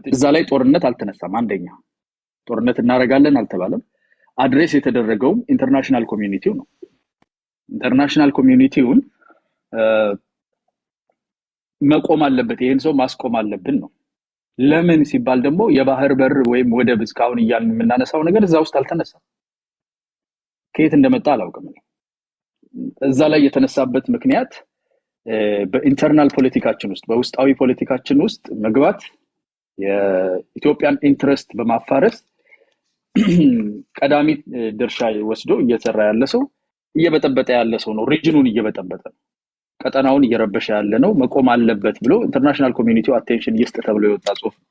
እዛ ላይ ጦርነት አልተነሳም። አንደኛ ጦርነት እናረጋለን አልተባለም። አድሬስ የተደረገው ኢንተርናሽናል ኮሚኒቲው ነው። ኢንተርናሽናል ኮሚኒቲውን መቆም አለበት፣ ይሄን ሰው ማስቆም አለብን ነው። ለምን ሲባል ደግሞ የባህር በር ወይም ወደብ እስካሁን እያልን የምናነሳው ነገር እዛ ውስጥ አልተነሳም። ከየት እንደመጣ አላውቅም። እዛ ላይ የተነሳበት ምክንያት በኢንተርናል ፖለቲካችን ውስጥ በውስጣዊ ፖለቲካችን ውስጥ መግባት የኢትዮጵያን ኢንትረስት በማፋረስ ቀዳሚ ድርሻ ወስዶ እየሰራ ያለ ሰው እየበጠበጠ ያለ ሰው ነው። ሪጅኑን እየበጠበጠ ነው። ቀጠናውን እየረበሸ ያለ ነው። መቆም አለበት ብሎ ኢንተርናሽናል ኮሚኒቲው አቴንሽን ይስጥ ተብሎ የወጣ ጽሁፍ ነው።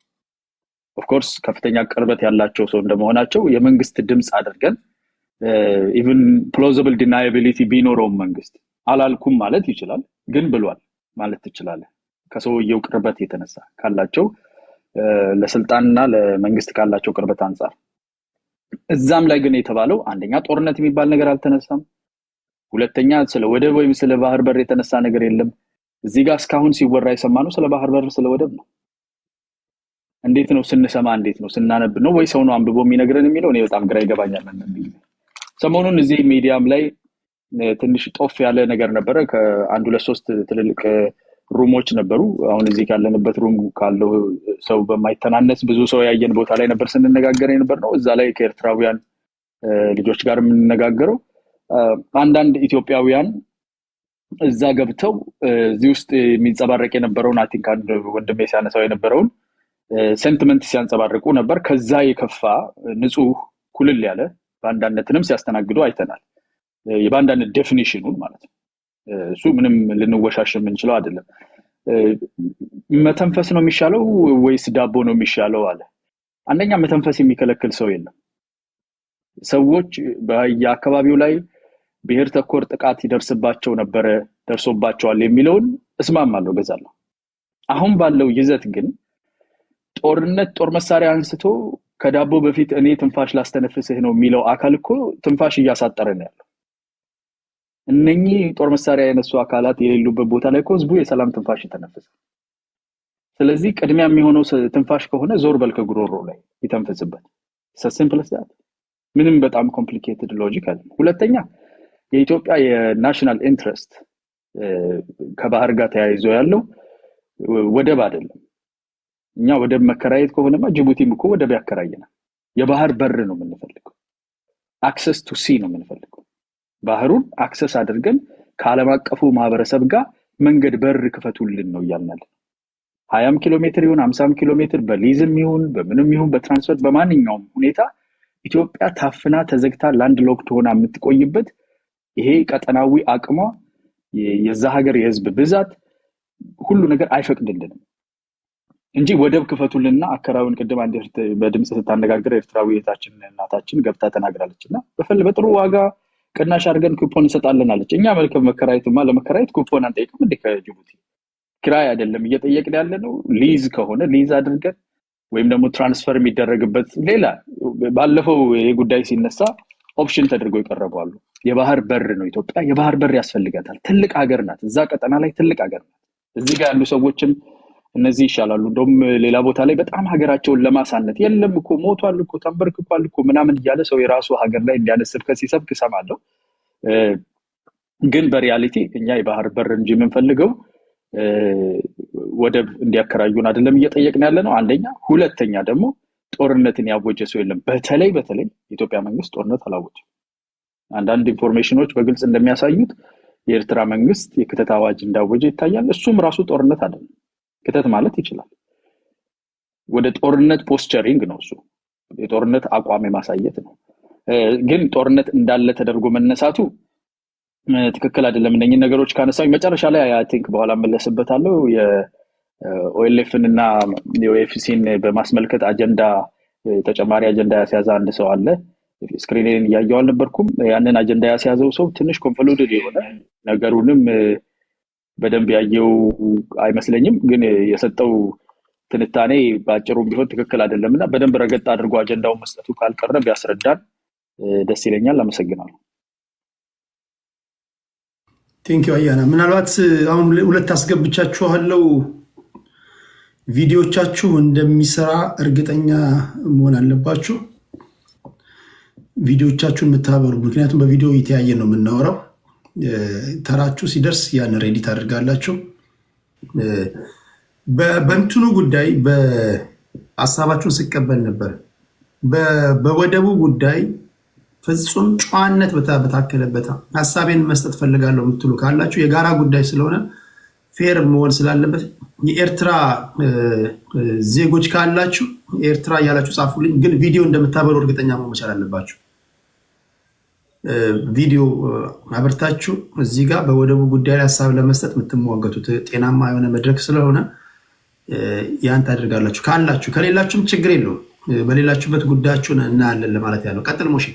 ኦፍ ኮርስ ከፍተኛ ቅርበት ያላቸው ሰው እንደመሆናቸው የመንግስት ድምጽ አድርገን ኢቭን ፕሎዚብል ዲናያቢሊቲ ቢኖረውም መንግስት አላልኩም ማለት ይችላል፣ ግን ብሏል ማለት ትችላለህ። ከሰውየው ቅርበት የተነሳ ካላቸው ለስልጣንና ለመንግስት ካላቸው ቅርበት አንፃር እዛም ላይ ግን የተባለው አንደኛ ጦርነት የሚባል ነገር አልተነሳም። ሁለተኛ ስለ ወደብ ወይም ስለ ባህር በር የተነሳ ነገር የለም። እዚህ ጋር እስካሁን ሲወራ የሰማነው ስለ ባህር በር ስለ ወደብ ነው። እንዴት ነው ስንሰማ፣ እንዴት ነው ስናነብ ነው ወይ ሰው ነው አንብቦ የሚነግረን የሚለው እኔ በጣም ግራ ይገባኛል። ሰሞኑን እዚህ ሚዲያም ላይ ትንሽ ጦፍ ያለ ነገር ነበረ። ከአንድ ሁለት ሶስት ትልልቅ ሩሞች ነበሩ። አሁን እዚህ ካለንበት ሩም ካለው ሰው በማይተናነስ ብዙ ሰው ያየን ቦታ ላይ ነበር ስንነጋገር የነበር ነው። እዛ ላይ ከኤርትራውያን ልጆች ጋር የምንነጋገረው አንዳንድ ኢትዮጵያውያን እዛ ገብተው እዚህ ውስጥ የሚንጸባረቅ የነበረውን አይ ቲንክ አንድ ወንድሜ ሲያነሳው የነበረውን ሴንቲመንት ሲያንጸባርቁ ነበር። ከዛ የከፋ ንጹህ ኩልል ያለ ባንዳነትንም ሲያስተናግዱ አይተናል። የባንዳነት ዴፊኒሽኑን ማለት ነው። እሱ ምንም ልንወሻሽ የምንችለው አይደለም። መተንፈስ ነው የሚሻለው ወይስ ዳቦ ነው የሚሻለው አለ። አንደኛ መተንፈስ የሚከለክል ሰው የለም። ሰዎች በየአካባቢው ላይ ብሔር ተኮር ጥቃት ይደርስባቸው ነበር፣ ደርሶባቸዋል የሚለውን እስማማለሁ፣ ገዛለሁ። አሁን ባለው ይዘት ግን ጦርነት ጦር መሳሪያ አንስቶ ከዳቦ በፊት እኔ ትንፋሽ ላስተነፍስህ ነው የሚለው አካል እኮ ትንፋሽ እያሳጠረ ነው ያለው። እነኚህ ጦር መሳሪያ የነሱ አካላት የሌሉበት ቦታ ላይ እኮ ህዝቡ የሰላም ትንፋሽ ይተነፍሳል። ስለዚህ ቅድሚያ የሚሆነው ትንፋሽ ከሆነ ዞር በል ከጉሮሮ ላይ ይተንፈስበት። ሲምፕል ዛት። ምንም በጣም ኮምፕሊኬትድ ሎጂክ አይደለም። ሁለተኛ የኢትዮጵያ የናሽናል ኢንትረስት ከባህር ጋር ተያይዞ ያለው ወደብ አይደለም። እኛ ወደብ መከራየት ከሆነማ ጅቡቲም እኮ ወደብ ያከራየናል። የባህር በር ነው የምንፈልገው። አክሰስ ቱ ሲ ነው የምንፈልገው። ባህሩን አክሰስ አድርገን ከዓለም አቀፉ ማህበረሰብ ጋር መንገድ በር ክፈቱልን ነው እያልናል። 20 ኪሎ ሜትር ይሁን 50 ኪሎ ሜትር በሊዝም ይሁን በምንም ይሁን በትራንስፖርት በማንኛውም ሁኔታ ኢትዮጵያ ታፍና ተዘግታ ላንድ ሎክድ ሆና የምትቆይበት ይሄ ቀጠናዊ አቅሟ የዛ ሀገር የህዝብ ብዛት ሁሉ ነገር አይፈቅድልንም እንጂ ወደብ ክፈቱልና አከራውን ቅድም አንድ በድምጽ ስታነጋገር ኤርትራዊ እህታችን እናታችን ገብታ ተናግራለችና በጥሩ ዋጋ ቅናሽ አድርገን ኩፖን እንሰጣለን አለች። እኛ መከራየትማ ለመከራየት ኩፖን አንጠይቅም እንደ ከጅቡቲ ኪራይ አይደለም እየጠየቅን ያለ ነው። ሊዝ ከሆነ ሊዝ አድርገን ወይም ደግሞ ትራንስፈር የሚደረግበት ሌላ ባለፈው ይሄ ጉዳይ ሲነሳ ኦፕሽን ተደርጎ ይቀርባሉ። የባህር በር ነው ኢትዮጵያ፣ የባህር በር ያስፈልጋታል። ትልቅ ሀገር ናት። እዛ ቀጠና ላይ ትልቅ ሀገር ናት። እዚህ ጋር ያሉ ሰዎችም እነዚህ ይሻላሉ። እንደውም ሌላ ቦታ ላይ በጣም ሀገራቸውን ለማሳነት የለም እኮ ሞቷል እኮ ተንበርክኳል እኮ ምናምን እያለ ሰው የራሱ ሀገር ላይ እንዲያነስብ ሲሰብክ እሰማለሁ። ግን በሪያሊቲ እኛ የባህር በር እንጂ የምንፈልገው ወደብ እንዲያከራዩን አይደለም እየጠየቅን ያለ ነው። አንደኛ። ሁለተኛ ደግሞ ጦርነትን ያወጀ ሰው የለም። በተለይ የኢትዮጵያ መንግስት ጦርነት አላወጀም። አንዳንድ ኢንፎርሜሽኖች በግልጽ እንደሚያሳዩት የኤርትራ መንግስት የክተት አዋጅ እንዳወጀ ይታያል። እሱም ራሱ ጦርነት አይደለም። ክተት ማለት ይችላል። ወደ ጦርነት ፖስቸሪንግ ነው እሱ። የጦርነት አቋም ማሳየት ነው። ግን ጦርነት እንዳለ ተደርጎ መነሳቱ ትክክል አይደለም። እነኚህ ነገሮች ካነሳኝ መጨረሻ ላይ አይ ቲንክ በኋላ መለስበታለሁ። የኦኤልኤፍን እና የኦኤፍሲን በማስመልከት አጀንዳ ተጨማሪ አጀንዳ ያስያዘ አንድ ሰው አለ። ስክሪንን እያየሁ አልነበርኩም። ያንን አጀንዳ ያስያዘው ሰው ትንሽ ኮንፎሉድድ የሆነ ነገሩንም በደንብ ያየው አይመስለኝም። ግን የሰጠው ትንታኔ ባጭሩም ቢሆን ትክክል አይደለምና በደንብ ረገጥ አድርጎ አጀንዳውን መስጠቱ ካልቀረ ቢያስረዳን ደስ ይለኛል። አመሰግናለሁ። ቴንክ ዩ አያና። ምናልባት አሁን ሁለት አስገብቻችኋለሁ። ቪዲዮቻችሁ እንደሚሰራ እርግጠኛ መሆን አለባችሁ። ቪዲዮቻችሁን የምታበሩ ምክንያቱም በቪዲዮ እየተያየን ነው የምናወራው። ተራችሁ ሲደርስ ያን ሬዲት አድርጋላችሁ። በእንትኑ ጉዳይ በሀሳባችሁን ስቀበል ነበር። በወደቡ ጉዳይ ፍጹም ጨዋነት በታከለበት ሀሳቤን መስጠት ፈልጋለሁ የምትሉ ካላችሁ የጋራ ጉዳይ ስለሆነ ፌር መሆን ስላለበት የኤርትራ ዜጎች ካላችሁ ኤርትራ እያላችሁ ጻፉልኝ። ግን ቪዲዮ እንደምታበሩ እርግጠኛ መሆን መቻል አለባችሁ። ቪዲዮ አብርታችሁ እዚህ ጋር በወደቡ ጉዳይ ላይ ሀሳብ ለመስጠት የምትሟገቱት ጤናማ የሆነ መድረክ ስለሆነ ያን ታደርጋላችሁ። ካላችሁ ከሌላችሁም ችግር የለውም። በሌላችሁበት ጉዳያችሁን እናያለን ለማለት ያለው። ቀጥል ሞሺ።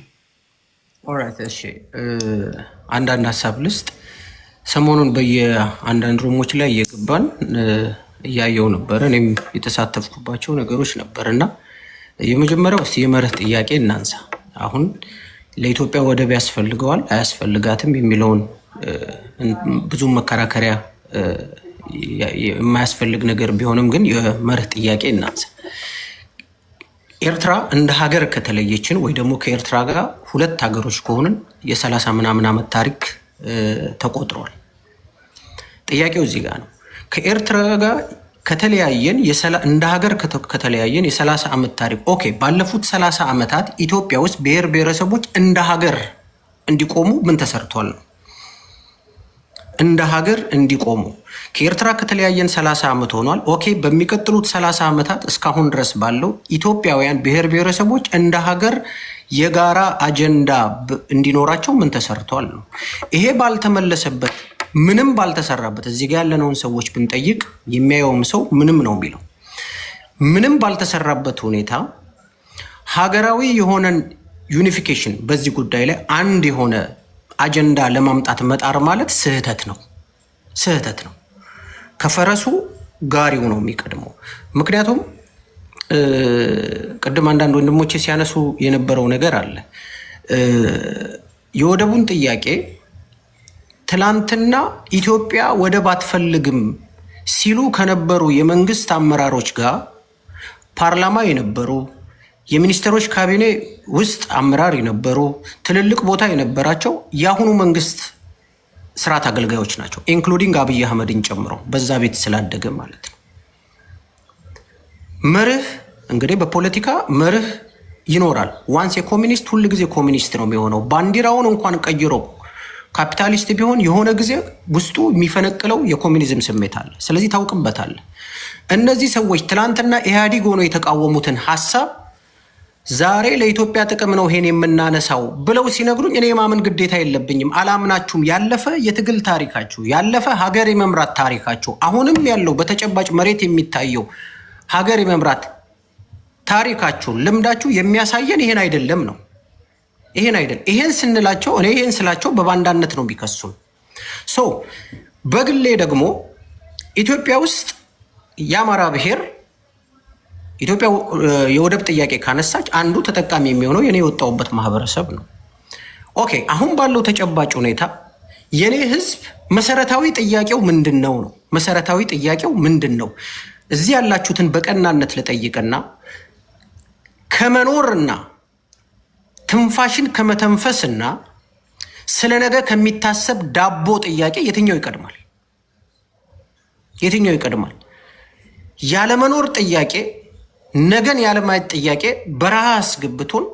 ኦራይት እሺ። አንዳንድ ሀሳብ ልስጥ። ሰሞኑን በየአንዳንድ ሩሞች ላይ እየገባን እያየው ነበር። እኔም የተሳተፍኩባቸው ነገሮች ነበር እና የመጀመሪያው እስኪ የመርህ ጥያቄ እናንሳ። አሁን ለኢትዮጵያ ወደብ ያስፈልገዋል አያስፈልጋትም የሚለውን ብዙ መከራከሪያ የማያስፈልግ ነገር ቢሆንም ግን የመርህ ጥያቄ እናንሳ። ኤርትራ እንደ ሀገር ከተለየችን ወይ ደግሞ ከኤርትራ ጋር ሁለት ሀገሮች ከሆንን የ30 ምናምን ዓመት ታሪክ ተቆጥሯል። ጥያቄው እዚህ ጋር ነው። ከኤርትራ ጋር ከተለያየን እንደ ሀገር ከተለያየን የ30 ዓመት ታሪክ ኦኬ። ባለፉት 30 ዓመታት ኢትዮጵያ ውስጥ ብሔር ብሔረሰቦች እንደ ሀገር እንዲቆሙ ምን ተሰርቷል ነው? እንደ ሀገር እንዲቆሙ ከኤርትራ ከተለያየን 30 ዓመት ሆኗል። ኦኬ። በሚቀጥሉት 30 ዓመታት እስካሁን ድረስ ባለው ኢትዮጵያውያን ብሔር ብሔረሰቦች እንደ ሀገር የጋራ አጀንዳ እንዲኖራቸው ምን ተሰርቷል ነው? ይሄ ባልተመለሰበት ምንም ባልተሰራበት እዚህ ጋር ያለነውን ሰዎች ብንጠይቅ የሚያየውም ሰው ምንም ነው የሚለው። ምንም ባልተሰራበት ሁኔታ ሀገራዊ የሆነን ዩኒፊኬሽን በዚህ ጉዳይ ላይ አንድ የሆነ አጀንዳ ለማምጣት መጣር ማለት ስህተት ነው። ስህተት ነው። ከፈረሱ ጋሪው ነው የሚቀድመው። ምክንያቱም ቅድም አንዳንድ ወንድሞቼ ሲያነሱ የነበረው ነገር አለ። የወደቡን ጥያቄ ትላንትና ኢትዮጵያ ወደብ አትፈልግም ሲሉ ከነበሩ የመንግስት አመራሮች ጋር ፓርላማ የነበሩ የሚኒስትሮች ካቢኔ ውስጥ አመራር የነበሩ ትልልቅ ቦታ የነበራቸው የአሁኑ መንግስት ስርዓት አገልጋዮች ናቸው። ኢንክሉዲንግ አብይ አህመድን ጨምሮ በዛ ቤት ስላደገ ማለት ነው። መርህ እንግዲህ በፖለቲካ መርህ ይኖራል። ዋንስ የኮሚኒስት ሁል ጊዜ ኮሚኒስት ነው የሚሆነው። ባንዲራውን እንኳን ቀይሮ ካፒታሊስት ቢሆን የሆነ ጊዜ ውስጡ የሚፈነቅለው የኮሚኒዝም ስሜት አለ። ስለዚህ ታውቅበታል። እነዚህ ሰዎች ትላንትና ኢህአዲግ ሆኖ የተቃወሙትን ሀሳብ ዛሬ ለኢትዮጵያ ጥቅም ነው ይሄን የምናነሳው ብለው ሲነግሩኝ እኔ የማመን ግዴታ የለብኝም። አላምናችሁም። ያለፈ የትግል ታሪካችሁ፣ ያለፈ ሀገር የመምራት ታሪካችሁ፣ አሁንም ያለው በተጨባጭ መሬት የሚታየው ሀገር የመምራት ታሪካችሁ፣ ልምዳችሁ የሚያሳየን ይሄን አይደለም ነው። ይሄን አይደለም። ይሄን ስንላቸው እኔ ይሄን ስላቸው በባንዳነት ነው ቢከሱን። በግሌ ደግሞ ኢትዮጵያ ውስጥ የአማራ ብሔር ኢትዮጵያ የወደብ ጥያቄ ካነሳች አንዱ ተጠቃሚ የሚሆነው የኔ የወጣውበት ማህበረሰብ ነው። ኦኬ። አሁን ባለው ተጨባጭ ሁኔታ የኔ ህዝብ መሰረታዊ ጥያቄው ምንድን ነው ነው? መሰረታዊ ጥያቄው ምንድን ነው? እዚህ ያላችሁትን በቀናነት ልጠይቅና ከመኖርና ትንፋሽን ከመተንፈስና ስለ ነገ ከሚታሰብ ዳቦ ጥያቄ የትኛው ይቀድማል? የትኛው ይቀድማል? ያለመኖር ጥያቄ፣ ነገን ያለማየት ጥያቄ በረሃ አስገብቶን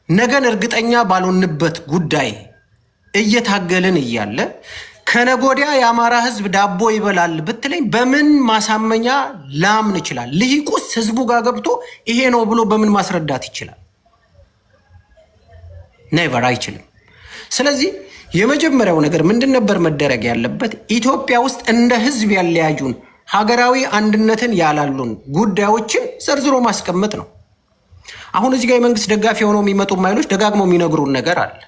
ነገን እርግጠኛ ባልሆንበት ጉዳይ እየታገልን እያለ ከነጎዲያ የአማራ ህዝብ ዳቦ ይበላል ብትለኝ በምን ማሳመኛ ላምን ይችላል? ልሂቁስ ህዝቡ ጋር ገብቶ ይሄ ነው ብሎ በምን ማስረዳት ይችላል? ኔቨር፣ አይችልም። ስለዚህ የመጀመሪያው ነገር ምንድን ነበር መደረግ ያለበት? ኢትዮጵያ ውስጥ እንደ ህዝብ ያለያዩን ሀገራዊ አንድነትን ያላሉን ጉዳዮችን ዘርዝሮ ማስቀመጥ ነው። አሁን እዚህ ጋር የመንግስት ደጋፊ ሆነው የሚመጡ ኃይሎች ደጋግመው የሚነግሩን ነገር አለ።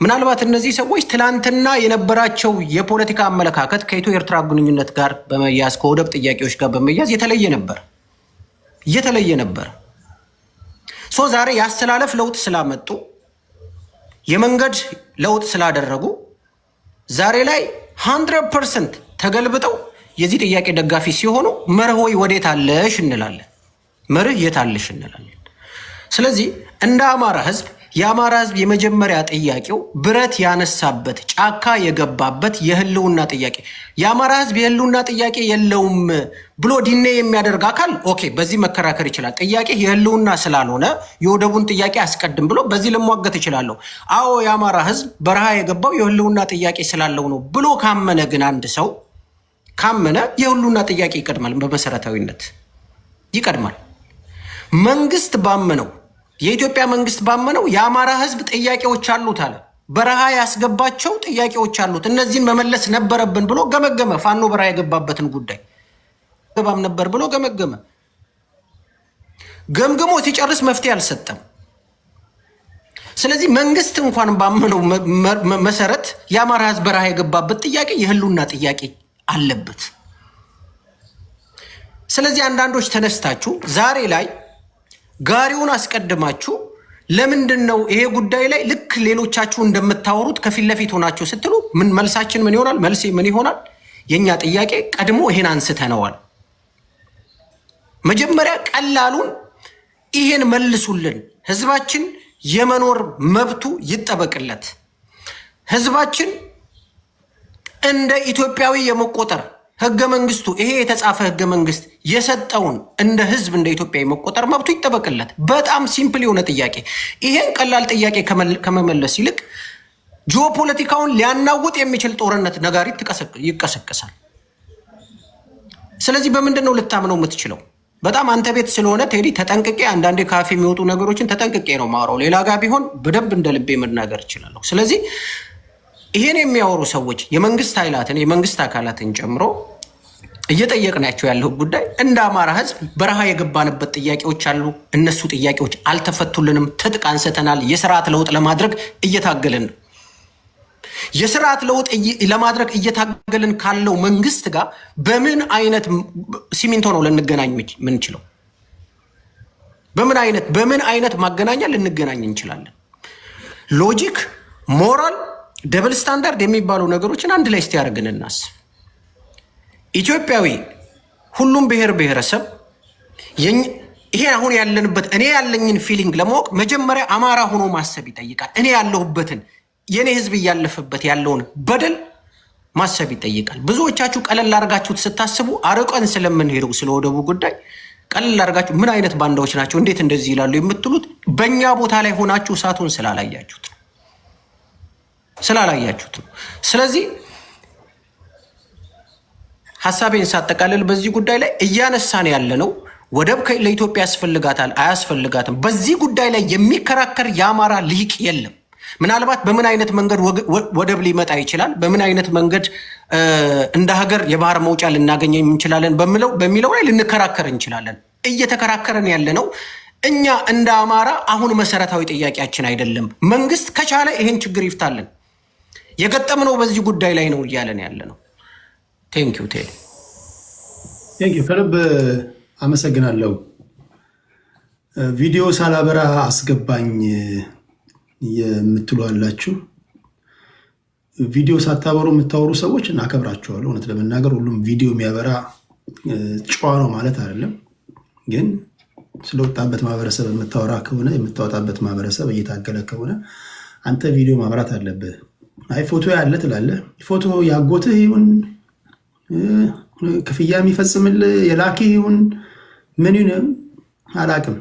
ምናልባት እነዚህ ሰዎች ትላንትና የነበራቸው የፖለቲካ አመለካከት ከኢትዮ ኤርትራ ግንኙነት ጋር በመያዝ ከወደብ ጥያቄዎች ጋር በመያዝ የተለየ ነበር። ዛሬ ያስተላለፍ ለውጥ ስላመጡ የመንገድ ለውጥ ስላደረጉ ዛሬ ላይ 100% ተገልብጠው የዚህ ጥያቄ ደጋፊ ሲሆኑ መርህ ወይ ወዴት አለሽ እንላለን፣ መርህ የት አለሽ እንላለን። ስለዚህ እንደ አማራ ህዝብ የአማራ ህዝብ የመጀመሪያ ጥያቄው ብረት ያነሳበት ጫካ የገባበት የህልውና ጥያቄ የአማራ ህዝብ የህልውና ጥያቄ የለውም ብሎ ዲኔ የሚያደርግ አካል ኦኬ፣ በዚህ መከራከር ይችላል። ጥያቄ የህልውና ስላልሆነ የወደቡን ጥያቄ አስቀድም ብሎ በዚህ ልሟገት ይችላለሁ። አዎ የአማራ ህዝብ በረሃ የገባው የህልውና ጥያቄ ስላለው ነው ብሎ ካመነ ግን አንድ ሰው ካመነ የህልውና ጥያቄ ይቀድማል፣ በመሰረታዊነት ይቀድማል። መንግስት ባመነው የኢትዮጵያ መንግስት ባመነው የአማራ ህዝብ ጥያቄዎች አሉት አለ። በረሃ ያስገባቸው ጥያቄዎች አሉት፣ እነዚህን መመለስ ነበረብን ብሎ ገመገመ። ፋኖ በረሃ የገባበትን ጉዳይ ገባም ነበር ብሎ ገመገመ። ገምግሞ ሲጨርስ መፍትሄ አልሰጠም። ስለዚህ መንግስት እንኳን ባመነው መሰረት የአማራ ህዝብ በረሃ የገባበት ጥያቄ የህልውና ጥያቄ አለበት። ስለዚህ አንዳንዶች ተነስታችሁ ዛሬ ላይ ጋሪውን አስቀድማችሁ ለምንድን ነው ይሄ ጉዳይ ላይ ልክ ሌሎቻችሁ እንደምታወሩት ከፊት ለፊት ሆናችሁ ስትሉ ምን መልሳችን ምን ይሆናል? መልሴ ምን ይሆናል? የኛ ጥያቄ ቀድሞ ይሄን አንስተነዋል። መጀመሪያ ቀላሉን ይሄን መልሱልን። ህዝባችን የመኖር መብቱ ይጠበቅለት። ህዝባችን እንደ ኢትዮጵያዊ የመቆጠር ህገ መንግስቱ ይሄ የተጻፈ ህገ መንግስት የሰጠውን እንደ ህዝብ እንደ ኢትዮጵያ የመቆጠር መብቱ ይጠበቅለት። በጣም ሲምፕል የሆነ ጥያቄ። ይሄን ቀላል ጥያቄ ከመመለስ ይልቅ ጂኦፖለቲካውን ሊያናውጥ የሚችል ጦርነት ነጋሪት ይቀሰቀሳል። ስለዚህ በምንድን ነው ልታምነው የምትችለው? በጣም አንተ ቤት ስለሆነ ቴዲ ተጠንቅቄ አንዳንዴ ካፌ የሚወጡ ነገሮችን ተጠንቅቄ ነው ማውራው። ሌላ ጋር ቢሆን በደንብ እንደ ልቤ መናገር እችላለሁ። ስለዚህ ይሄን የሚያወሩ ሰዎች የመንግስት ኃይላትን የመንግስት አካላትን ጨምሮ እየጠየቅናቸው ያለው ጉዳይ እንደ አማራ ህዝብ በረሃ የገባንበት ጥያቄዎች አሉ። እነሱ ጥያቄዎች አልተፈቱልንም። ትጥቅ አንስተናል። የስርዓት ለውጥ ለማድረግ እየታገልን ነው። የስርዓት ለውጥ ለማድረግ እየታገልን ካለው መንግስት ጋር በምን አይነት ሲሚንቶ ነው ልንገናኝ ምንችለው? በምን አይነት ማገናኛ ልንገናኝ እንችላለን? ሎጂክ፣ ሞራል፣ ደብል ስታንዳርድ የሚባሉ ነገሮችን አንድ ላይ እስቲ ያደርግን እናስብ። ኢትዮጵያዊ ሁሉም ብሔር ብሔረሰብ ይሄ አሁን ያለንበት እኔ ያለኝን ፊሊንግ ለማወቅ መጀመሪያ አማራ ሆኖ ማሰብ ይጠይቃል። እኔ ያለሁበትን የኔ ህዝብ እያለፈበት ያለውን በደል ማሰብ ይጠይቃል። ብዙዎቻችሁ ቀለል አድርጋችሁት ስታስቡ አርቀን ስለምንሄደው ስለወደቡ ጉዳይ ቀለል አድርጋችሁ ምን አይነት ባንዳዎች ናቸው እንዴት እንደዚህ ይላሉ የምትሉት በእኛ ቦታ ላይ ሆናችሁ እሳቱን ስላላያችሁት ነው። ስለዚህ ሐሳቤን ሳጠቃልል በዚህ ጉዳይ ላይ እያነሳን ያለነው ወደብ ለኢትዮጵያ ያስፈልጋታል አያስፈልጋትም፣ በዚህ ጉዳይ ላይ የሚከራከር የአማራ ልሂቅ የለም። ምናልባት በምን አይነት መንገድ ወደብ ሊመጣ ይችላል፣ በምን አይነት መንገድ እንደ ሀገር የባህር መውጫ ልናገኝ እንችላለን በሚለው ላይ ልንከራከር እንችላለን። እየተከራከረን ያለነው እኛ እንደ አማራ አሁን መሰረታዊ ጥያቄያችን አይደለም። መንግስት ከቻለ ይሄን ችግር ይፍታልን። የገጠምነው በዚህ ጉዳይ ላይ ነው እያለን ያለ ነው። ቴንኪው ቴዲ። ከልብ አመሰግናለሁ። ቪዲዮ ሳላበራ አስገባኝ የምትሉ አላችሁ። ቪዲዮ ሳታበሩ የምታወሩ ሰዎች እናከብራችኋለሁ። እውነት ለመናገር ሁሉም ቪዲዮ የሚያበራ ጨዋ ነው ማለት አይደለም። ግን ስለወጣበት ማህበረሰብ የምታወራ ከሆነ የምታወጣበት ማህበረሰብ እየታገለ ከሆነ አንተ ቪዲዮ ማብራት አለብህ። አይ ፎቶ ያለ ትላለህ። ፎቶ ያጎትህ ይሁን ክፍያ የሚፈጽምልህ የላኪ ይሁን ምን ይሁን አላቅም።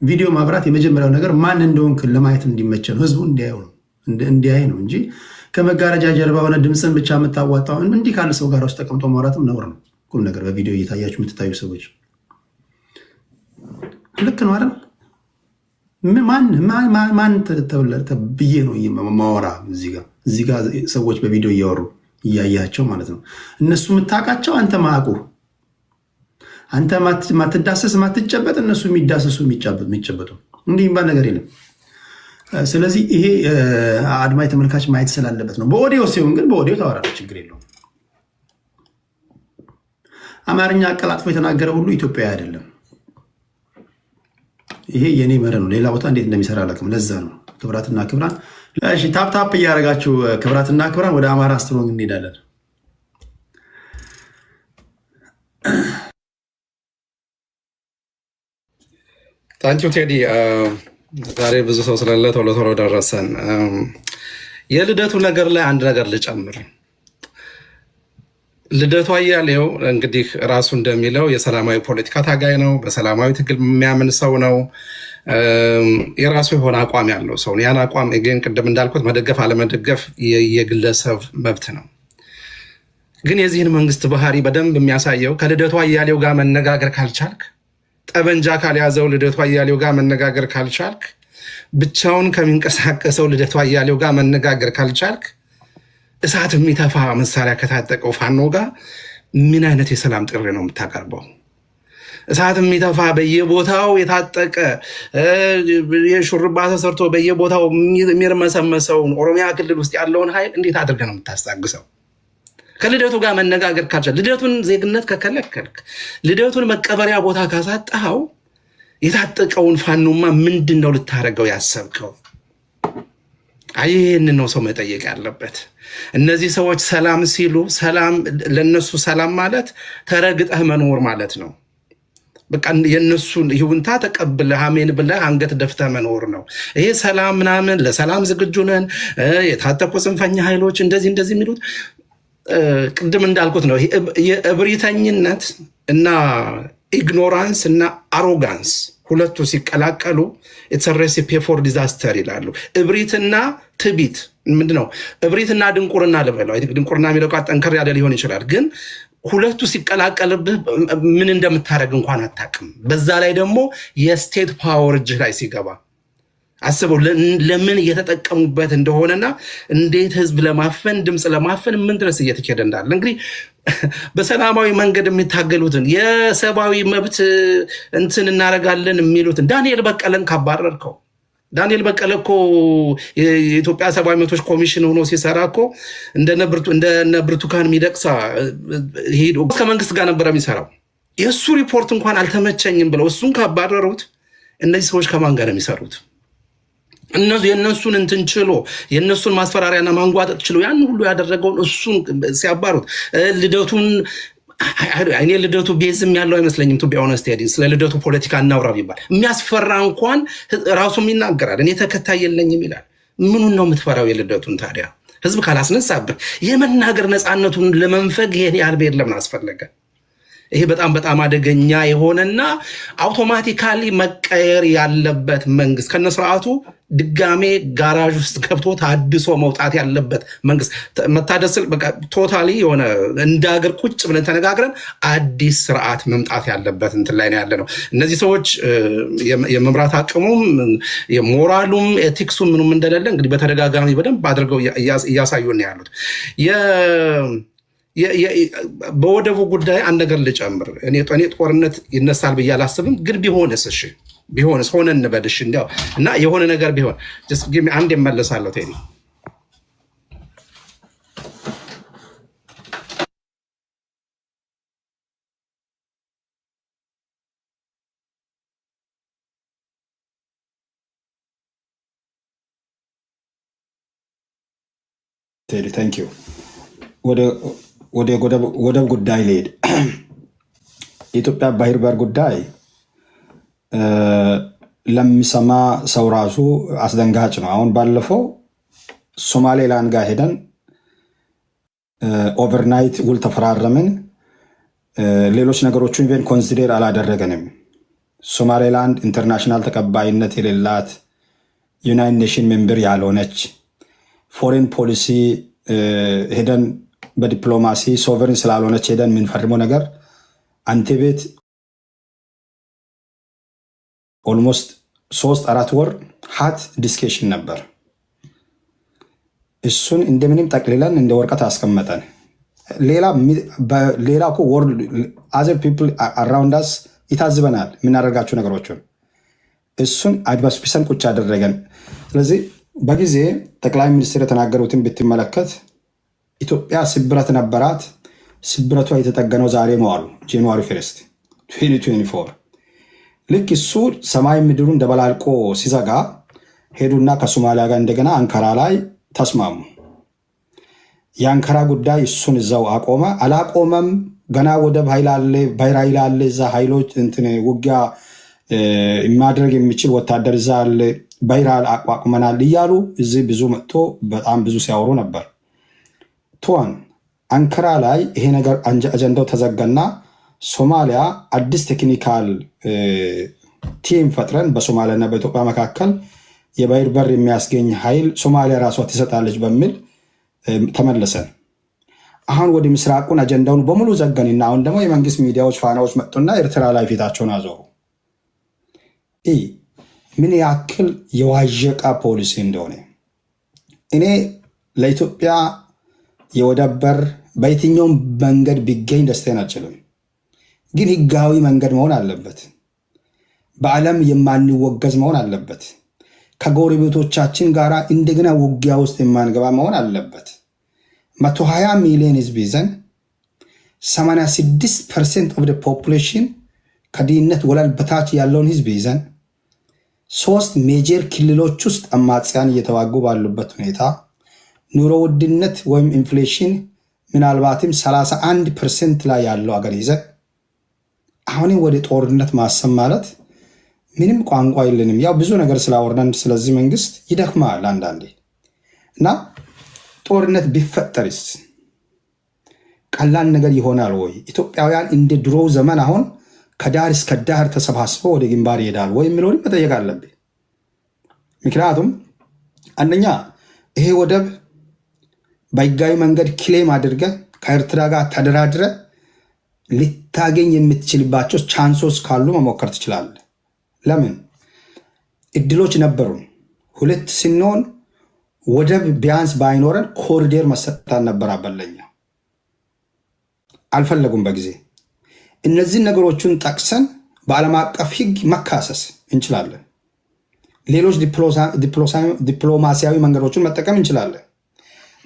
ቪዲዮ ማብራት የመጀመሪያው ነገር ማን እንደሆንክ ለማየት እንዲመቸ ነው፣ ህዝቡ እንዲያይ ነው እንጂ ከመጋረጃ ጀርባ ሆነ ድምፅን ብቻ የምታዋጣው እንዲህ ካለ ሰው ጋር ውስጥ ተቀምጦ ማውራትም ነውር ነው። ቁም ነገር በቪዲዮ እየታያችሁ የምትታዩ ሰዎች ልክ ነው አይደል? ማን ብዬ ነው ማወራ? እዚህ ጋር ሰዎች በቪዲዮ እያወሩ እያያቸው ማለት ነው። እነሱ የምታውቃቸው አንተ ማቁ፣ አንተ ማትዳሰስ ማትጨበጥ፣ እነሱ የሚዳሰሱ የሚጨበጡ እንዲህ የሚባል ነገር የለም። ስለዚህ ይሄ አድማጭ ተመልካች ማየት ስላለበት ነው። በኦዲዮ ሲሆን ግን በኦዲዮ ታወራለህ፣ ችግር የለውም። አማርኛ አቀላጥፎ የተናገረ ሁሉ ኢትዮጵያዊ አይደለም። ይሄ የኔ መርህ ነው። ሌላ ቦታ እንዴት እንደሚሰራ አላውቅም። ለዛ ነው ክብራትና ክብራን። እሺ ታፕ እያደረጋችሁ ክብራትና ክብራን ወደ አማራ ስትሮንግ እንሄዳለን። ታንኪዩ ቴዲ። ዛሬ ብዙ ሰው ስለሌለ ቶሎ ቶሎ ደረሰን። የልደቱ ነገር ላይ አንድ ነገር ልጨምር። ልደቱ አያሌው እንግዲህ ራሱ እንደሚለው የሰላማዊ ፖለቲካ ታጋይ ነው። በሰላማዊ ትግል የሚያምን ሰው ነው። የራሱ የሆነ አቋም ያለው ሰው ነው። ያን አቋም ግን ቅድም እንዳልኩት መደገፍ አለመደገፍ የግለሰብ መብት ነው። ግን የዚህን መንግስት ባህሪ በደንብ የሚያሳየው ከልደቱ አያሌው ጋር መነጋገር ካልቻልክ፣ ጠበንጃ ካልያዘው ልደቱ አያሌው ጋር መነጋገር ካልቻልክ፣ ብቻውን ከሚንቀሳቀሰው ልደቱ አያሌው ጋር መነጋገር ካልቻልክ፣ እሳት የሚተፋ መሳሪያ ከታጠቀው ፋኖ ጋር ምን አይነት የሰላም ጥሪ ነው የምታቀርበው? እሳት የሚተፋ በየቦታው የታጠቀ የሹርባ ተሰርቶ በየቦታው የሚርመሰመሰውን ኦሮሚያ ክልል ውስጥ ያለውን ኃይል እንዴት አድርገህ ነው የምታስታግሰው? ከልደቱ ጋር መነጋገር ካልቻልክ፣ ልደቱን ዜግነት ከከለከልክ፣ ልደቱን መቀበሪያ ቦታ ካሳጣኸው፣ የታጠቀውን ፋኖማ ምንድን ነው ልታደርገው ያሰብከው? ይህንን ነው ሰው መጠየቅ ያለበት። እነዚህ ሰዎች ሰላም ሲሉ ሰላም ለነሱ ሰላም ማለት ተረግጠህ መኖር ማለት ነው። በቃ የነሱን ይሁንታ ተቀብለህ አሜን ብለህ አንገት ደፍተህ መኖር ነው። ይሄ ሰላም ምናምን ለሰላም ዝግጁ ነን የታጠቁ ጽንፈኛ ኃይሎች እንደዚህ የሚሉት ቅድም እንዳልኩት ነው። የእብሪተኝነት እና ኢግኖራንስ እና አሮጋንስ ሁለቱ ሲቀላቀሉ ኢትስ አ ሬሲፒ ፎር ዲዛስተር ይላሉ። እብሪትና ትቢት ምንድነው? እብሪትና ድንቁርና ልበለው። ድንቁርና የሚለው ቃል ጠንከር ያለ ሊሆን ይችላል፣ ግን ሁለቱ ሲቀላቀልብህ ምን እንደምታደርግ እንኳን አታውቅም። በዛ ላይ ደግሞ የስቴት ፓወር እጅህ ላይ ሲገባ አስበው ለምን እየተጠቀሙበት እንደሆነና እንዴት ህዝብ ለማፈን ድምፅ ለማፈን ምን ድረስ እየተኬደ እንዳለ። እንግዲህ በሰላማዊ መንገድ የሚታገሉትን የሰብአዊ መብት እንትን እናደርጋለን የሚሉትን ዳንኤል በቀለን ካባረርከው፣ ዳንኤል በቀለ እኮ የኢትዮጵያ ሰብአዊ መብቶች ኮሚሽን ሆኖ ሲሰራ እኮ እንደነ ብርቱካን ሚደቅሳ ሄዶ ከመንግስት ጋር ነበረ የሚሰራው። የእሱ ሪፖርት እንኳን አልተመቸኝም ብለው እሱን ካባረሩት፣ እነዚህ ሰዎች ከማን ጋር ነው የሚሰሩት? የእነሱን እንትን ችሎ የእነሱን ማስፈራሪያና ማንጓጠጥ ችሎ ያን ሁሉ ያደረገውን እሱን ሲያባሩት ልደቱን እኔ ልደቱ ቤዝም ያለው አይመስለኝም። ቱ ቢ ኦነስት ስለ ልደቱ ፖለቲካ እናውራ ቢባል የሚያስፈራ እንኳን ራሱም ይናገራል። እኔ ተከታይ የለኝም ይላል። ምኑን ነው የምትፈራው የልደቱን? ታዲያ ህዝብ ካላስነሳብህ የመናገር ነፃነቱን ለመንፈግ ይሄን ያህል ብሄር ለምን አስፈለገ? ይሄ በጣም አደገኛ የሆነና አውቶማቲካሊ መቀየር ያለበት መንግስት ከነስርዓቱ ድጋሜ ጋራዥ ውስጥ ገብቶ ታድሶ መውጣት ያለበት መንግስት መታደስል በቃ ቶታሊ የሆነ እንደ ሀገር ቁጭ ብለን ተነጋግረን አዲስ ስርዓት መምጣት ያለበት እንትን ላይ ነው ያለ ነው። እነዚህ ሰዎች የመምራት አቅሙም የሞራሉም ኤቲክሱም ምንም እንደሌለ እንግዲህ በተደጋጋሚ በደንብ አድርገው እያሳዩን ነው ያሉት። በወደቡ ጉዳይ አንድ ነገር ልጨምር። እኔ ጦርነት ይነሳል ብዬ አላስብም፣ ግን ቢሆንስ ሆነ እንበልሽ እንዲያው እና የሆነ ነገር ቢሆን አንድ የመለሳለሁ ቴዲ ታንክ ዩ። ወደብ ጉዳይ ልሄድ። የኢትዮጵያ ባህር በር ጉዳይ ለሚሰማ ሰው ራሱ አስደንጋጭ ነው። አሁን ባለፈው ሶማሌላንድ ጋር ሄደን ኦቨርናይት ውል ተፈራረምን። ሌሎች ነገሮችን ኢቨን ኮንሲደር አላደረገንም። ሶማሌላንድ ኢንተርናሽናል ተቀባይነት የሌላት ዩናይትድ ኔሽን ሜምበር ያልሆነች ፎሬን ፖሊሲ ሄደን በዲፕሎማሲ ሶቨሪን ስላልሆነች ሄደን የምንፈርመው ነገር አንተ ቤት ኦልሞስት 3-4 ወር ሀት ዲስኬሽን ነበር። እሱን እንደምንም ጠቅልለን እንደ ወረቀት አስቀመጠን። ሌላ እኮ ወርልድ አዘር ፒፕል አራውንድ አስ ይታዝበናል የምናደርጋቸው ነገሮችን። እሱን አድበስብሰን ቁጭ አደረገን። ስለዚህ በጊዜ ጠቅላይ ሚኒስትር የተናገሩትን ብትመለከት ኢትዮጵያ ስብረት ነበራት። ስብረቷ የተጠገነው ዛሬ ነው አሉ። ጃንዋሪ 1 2024 ልክ እሱ ሰማይ ምድሩን ደበላልቆ ሲዘጋ ሄዱና ከሶማሊያ ጋር እንደገና አንካራ ላይ ተስማሙ። የአንካራ ጉዳይ እሱን እዛው አቆመ። አላቆመም ገና ወደብ ኃይል አለ፣ ባህር ኃይል አለ፣ እዛ ኃይሎች እንትን ውጊያ ማድረግ የሚችል ወታደር እዛ አለ፣ ባህር አቋቁመናል እያሉ እዚህ ብዙ መጥቶ በጣም ብዙ ሲያወሩ ነበር። ቱዋን አንካራ ላይ ይሄ ነገር አጀንዳው ተዘጋና ሶማሊያ አዲስ ቴክኒካል ቲም ፈጥረን በሶማሊያና በኢትዮጵያ መካከል የባህር በር የሚያስገኝ ኃይል ሶማሊያ ራሷ ትሰጣለች በሚል ተመለሰን። አሁን ወደ ምስራቁን አጀንዳውን በሙሉ ዘገንና አሁን ደግሞ የመንግስት ሚዲያዎች ፋናዎች መጡና ኤርትራ ላይ ፊታቸውን አዞሩ። ምን ያክል የዋዠቃ ፖሊሲ እንደሆነ እኔ ለኢትዮጵያ የወደብ በር በየትኛውም መንገድ ቢገኝ ደስታዬን አልችልም፣ ግን ህጋዊ መንገድ መሆን አለበት። በዓለም የማንወገዝ መሆን አለበት። ከጎረቤቶቻችን ጋር እንደገና ውጊያ ውስጥ የማንገባ መሆን አለበት። 120 ሚሊዮን ህዝብ ይዘን 86% ኦፍ ፖፑሌሽን ከድህነት ወለል በታች ያለውን ህዝብ ይዘን 3 ሜጀር ክልሎች ውስጥ አማጽያን እየተዋጉ ባሉበት ሁኔታ ኑሮ ውድነት ወይም ኢንፍሌሽን ምናልባትም 31% ላይ ያለው አገር ይዘን አሁንም ወደ ጦርነት ማሰብ ማለት ምንም ቋንቋ የለንም። ያው ብዙ ነገር ስላወራን ስለዚህ መንግስት ይደክማል አንዳንዴ እና ጦርነት ቢፈጠርስ ቀላል ነገር ይሆናል ወይ? ኢትዮጵያውያን እንደ ድሮ ዘመን አሁን ከዳር እስከ ዳር ተሰባስበው ወደ ግንባር ይሄዳል ወይ የሚለውን መጠየቅ አለብን። ምክንያቱም አንደኛ ይሄ ወደብ በህጋዊ መንገድ ክሌም አድርገ ከኤርትራ ጋር ተደራድረ ልታገኝ የምትችልባቸው ቻንሶች ካሉ መሞከር ትችላለህ። ለምን እድሎች ነበሩን። 2 ስንሆን ወደብ ቢያንስ ባይኖረን ኮሪደር መሰጣት ነበር አበለኛ አልፈለጉም በጊዜ። እነዚህ ነገሮችን ጠቅሰን በዓለም አቀፍ ህግ መካሰስ እንችላለን። ሌሎች ዲፕሎማሲያዊ መንገዶችን መጠቀም እንችላለን።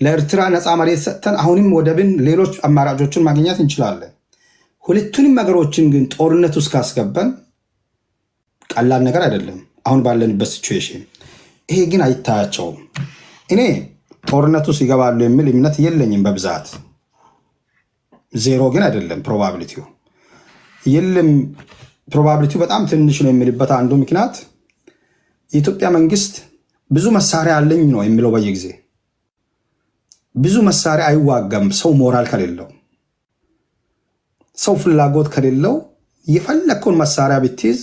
ለኤርትራ ነፃ መሬት ሰጥተን አሁንም ወደብን ሌሎች አማራጮችን ማግኘት እንችላለን። ሁለቱንም ነገሮችን ግን ጦርነት ውስጥ ካስገባን ቀላል ነገር አይደለም አሁን ባለንበት ሲቹዌሽን። ይሄ ግን አይታያቸውም። እኔ ጦርነት ውስጥ ይገባሉ የሚል እምነት የለኝም በብዛት። ዜሮ ግን አይደለም ፕሮባቢሊቲው የለም። ፕሮባቢሊቲው በጣም ትንሽ ነው የሚልበት አንዱ ምክንያት የኢትዮጵያ መንግስት ብዙ መሳሪያ አለኝ ነው የሚለው። በየጊዜ ብዙ መሳሪያ አይዋጋም። ሰው ሞራል ከሌለው፣ ሰው ፍላጎት ከሌለው የፈለከውን መሳሪያ ብትይዝ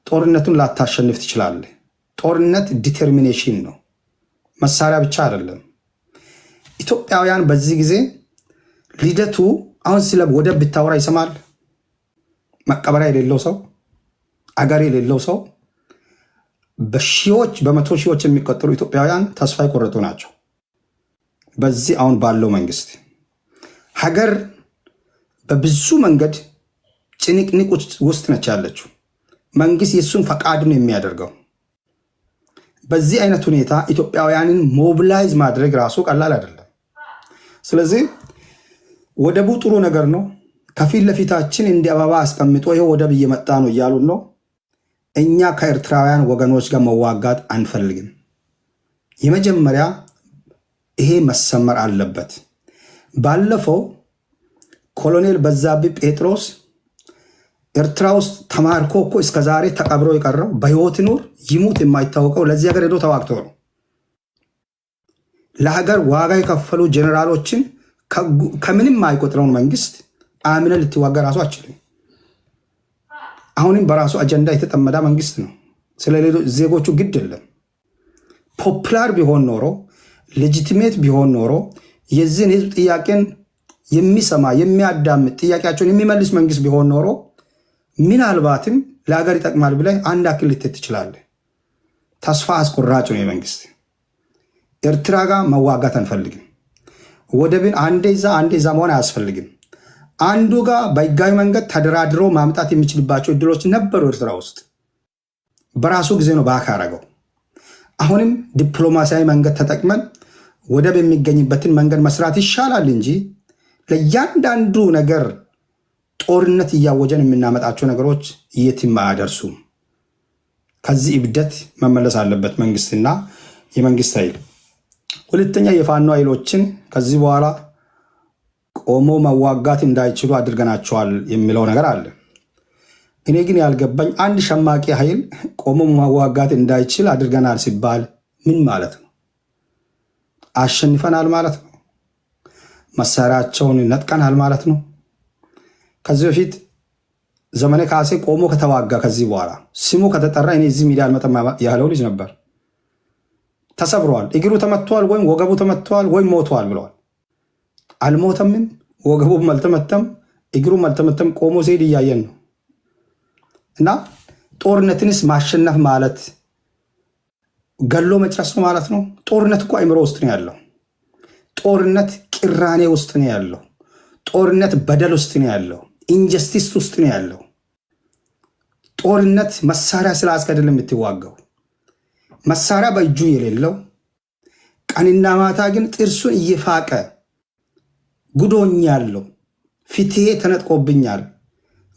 ጦርነቱን ላታሸንፍ ትችላለህ። ጦርነት ዲተርሚኔሽን ነው፣ መሳሪያ ብቻ አይደለም። ኢትዮጵያውያን በዚህ ጊዜ ልደቱ አሁን ስለ ወደብ ብታወራ ይሰማል። መቀበሪያ የሌለው ሰው፣ አገር የሌለው ሰው፣ በሺዎች በመቶ ሺዎች የሚቆጠሩ ኢትዮጵያውያን ተስፋ የቆረጡ ናቸው። በዚህ አሁን ባለው መንግስት ሀገር በብዙ መንገድ ጭንቅንቅ ውስጥ ነች ያለችው። መንግስት የሱን ፈቃድ ነው የሚያደርገው። በዚህ አይነት ሁኔታ ኢትዮጵያውያንን ሞቢላይዝ ማድረግ ራሱ ቀላል አይደለም። ስለዚህ ወደቡ ጥሩ ነገር ነው። ከፊት ለፊታችን እንደ አበባ አስቀምጦ ይሄ ወደብ እየመጣ ነው እያሉን ነው። እኛ ከኤርትራውያን ወገኖች ጋር መዋጋት አንፈልግም። የመጀመሪያ ይሄ መሰመር አለበት። ባለፈው ኮሎኔል በዛብህ ጴጥሮስ ኤርትራ ውስጥ ተማርኮ እኮ እስከዛሬ ተቀብሮ የቀረው በህይወት ኑር ይሙት የማይታወቀው ለዚህ ሀገር ሄዶ ተዋግቶ ነው። ለሀገር ዋጋ የከፈሉ ጀኔራሎችን ከምንም አይቆጥረውን መንግስት አምነ ልትዋጋ ራሱ አችልም። አሁንም በራሱ አጀንዳ የተጠመዳ መንግስት ነው። ስለሌሎች ዜጎቹ ግድ የለም። ፖፕላር ቢሆን ኖሮ፣ ሌጂቲሜት ቢሆን ኖሮ የዚህን ህዝብ ጥያቄን የሚሰማ የሚያዳምጥ ጥያቄያቸውን የሚመልስ መንግስት ቢሆን ኖሮ ምናልባትም ለሀገር ይጠቅማል ብለህ አንድ አክል ልትት ትችላለህ። ተስፋ አስቆራጭ ነው የመንግስት። ኤርትራ ጋር መዋጋት አንፈልግም። ወደብን አንዴ ዛ መሆን አያስፈልግም። አንዱ ጋር በህጋዊ መንገድ ተደራድሮ ማምጣት የሚችልባቸው እድሎች ነበሩ ኤርትራ ውስጥ። በራሱ ጊዜ ነው ባካ ያደረገው። አሁንም ዲፕሎማሲያዊ መንገድ ተጠቅመን ወደብ የሚገኝበትን መንገድ መስራት ይሻላል እንጂ ለእያንዳንዱ ነገር ጦርነት እያወጀን የምናመጣቸው ነገሮች የትም አያደርሱም። ከዚህ እብደት መመለስ አለበት መንግስትና የመንግስት ኃይል። ሁለተኛ የፋኖ ኃይሎችን ከዚህ በኋላ ቆሞ መዋጋት እንዳይችሉ አድርገናቸዋል የሚለው ነገር አለ። እኔ ግን ያልገባኝ አንድ ሸማቂ ኃይል ቆሞ መዋጋት እንዳይችል አድርገናል ሲባል ምን ማለት ነው? አሸንፈናል ማለት ነው? መሳሪያቸውን ነጥቀናል ማለት ነው? ከዚህ በፊት ዘመነ ካሴ ቆሞ ከተዋጋ ከዚህ በኋላ ስሙ ከተጠራ እኔ እዚህ ሚዲያ አልመጣም ያለው ልጅ ነበር። ተሰብሯል፣ እግሩ ተመቷል፣ ወይም ወገቡ ተመቷል፣ ወይም ሞቷል ብለዋል። አልሞተምም፣ ወገቡም አልተመተም፣ እግሩም አልተመተም። ቆሞ ሲሄድ እያየን ነው። እና ጦርነትንስ ማሸነፍ ማለት ገሎ መጨረስ ነው ማለት ነው? ጦርነት እኮ አይምሮ ውስጥ ነው ያለው። ጦርነት ቅራኔ ውስጥ ነው ያለው። ጦርነት በደል ውስጥ ነው ያለው። ኢንጀስቲስ ውስጥ ነው ያለው። ጦርነት መሳሪያ ስላስክ አይደለም የምትዋጋው። መሳሪያ በእጁ የሌለው ቀንና ማታ ግን ጥርሱን እየፋቀ ጉዶኛለሁ፣ ፊቴ ተነጥቆብኛል፣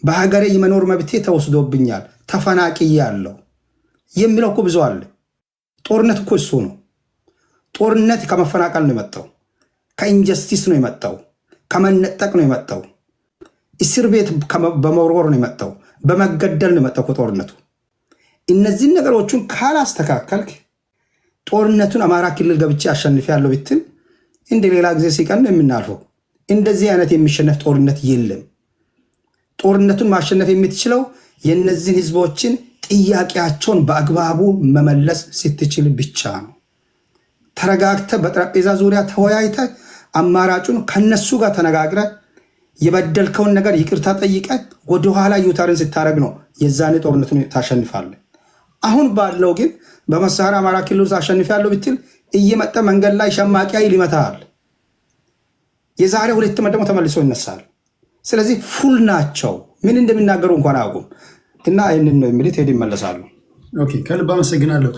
በሀገሬ የመኖር መብቴ ተወስዶብኛል፣ ተፈናቅያለሁ የሚለው እኮ ብዙ አለ። ጦርነት እኮ እሱ ነው። ጦርነት ከመፈናቀል ነው የመጣው፣ ከኢንጀስቲስ ነው የመጣው፣ ከመነጠቅ ነው የመጣው፣ እስር ቤት በመወርወር ነው የመጣው፣ በመገደል ነው የመጣው ጦርነቱ። እነዚህን ነገሮቹን ካላስተካከልክ ጦርነቱን አማራ ክልል ገብቼ አሸንፊያለሁ ብትል እንደ ሌላ ጊዜ ሲቀን ነው የምናልፈው። እንደዚህ አይነት የሚሸነፍ ጦርነት የለም። ጦርነቱን ማሸነፍ የምትችለው የእነዚህን ህዝቦችን ጥያቄያቸውን በአግባቡ መመለስ ስትችል ብቻ ነው። ተረጋግተ በጠረጴዛ ዙሪያ ተወያይተ አማራጩን ከነሱ ጋር ተነጋግረ የበደልከውን ነገር ይቅርታ ጠይቀ ወደኋላ ዩታርን ስታደረግ ነው የዛኔ ጦርነቱን ታሸንፋለ። አሁን ባለው ግን በመሳሪያ አማራ ክልል ታሸንፊያለሁ ብትል እየመጠ መንገድ ላይ ሸማቂ ኃይል ይመታል። የዛሬ 2 ዓመት ደግሞ ተመልሶ ይነሳል። ስለዚህ ፉል ናቸው። ምን እንደሚናገሩ እንኳን አያውቁም። እና ይህንን ነው የሚሉት። ሄድ ይመለሳሉ። ኦኬ፣ ከልብ አመሰግናለሁ።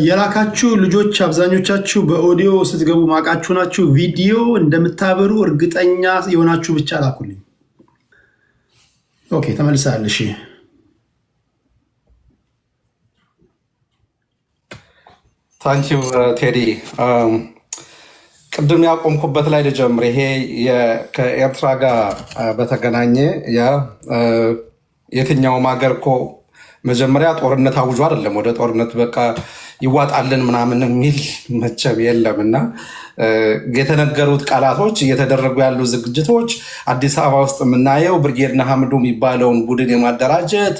የላካችሁ ልጆች አብዛኞቻችሁ በኦዲዮ ስትገቡ ማቃችሁ ናችሁ። ቪዲዮ እንደምታበሩ እርግጠኛ የሆናችሁ ብቻ ላኩልኝ። ኦኬ፣ ተመልሰሃል። እሺ፣ ታንኪዩ ቴዲ። ቅድም ያቆምኩበት ላይ ልጀምር። ይሄ ከኤርትራ ጋር በተገናኘ የትኛውም ሀገር እኮ መጀመሪያ ጦርነት አውጆ አይደለም ወደ ጦርነት በቃ ይዋጣልን ምናምን የሚል መቼም የለም። እና የተነገሩት ቃላቶች፣ እየተደረጉ ያሉ ዝግጅቶች አዲስ አበባ ውስጥ የምናየው ብርጌድ ንሓመዱ የሚባለውን ቡድን የማደራጀት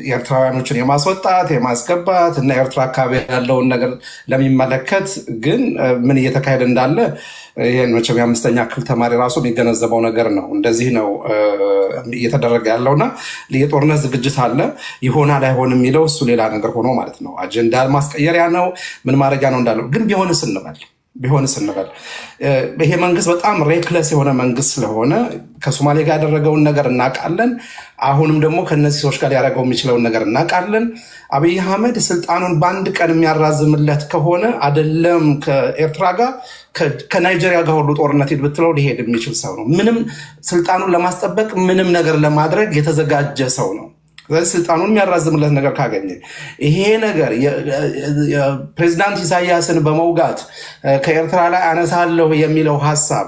ኤርትራውያኖችን የማስወጣት የማስገባት እና ኤርትራ አካባቢ ያለውን ነገር ለሚመለከት ግን ምን እየተካሄደ እንዳለ ይህን መቼም የ5ኛ ክፍል ተማሪ ራሱ የሚገነዘበው ነገር ነው። እንደዚህ ነው እየተደረገ ያለውና የጦርነት ዝግጅት አለ። ይሆናል አይሆንም የሚለው እሱ ሌላ ነገር ሆኖ ማለት ነው። አጀንዳ ማስቀየሪያ ነው፣ ምን ማድረጊያ ነው እንዳለው ግን ቢሆንስ እንበል ይሄ መንግስት በጣም ሬክለስ የሆነ መንግስት ስለሆነ ከሶማሌ ጋር ያደረገውን ነገር እናውቃለን። አሁንም ደግሞ ከነዚህ ሰዎች ጋር ሊያደርገው የሚችለውን ነገር እናውቃለን። አብይ አህመድ ስልጣኑን በአንድ ቀን የሚያራዝምለት ከሆነ አይደለም ከኤርትራ ጋር ከናይጄሪያ ጋር ሁሉ ጦርነት ሄድ ብትለው ሊሄድ የሚችል ሰው ነው። ምንም ስልጣኑን ለማስጠበቅ ምንም ነገር ለማድረግ የተዘጋጀ ሰው ነው። ስለዚህ ስልጣኑን የሚያራዝምለት ነገር ካገኘ ይሄ ነገር ፕሬዚዳንት ኢሳያስን በመውጋት ከኤርትራ ላይ አነሳለሁ የሚለው ሀሳብ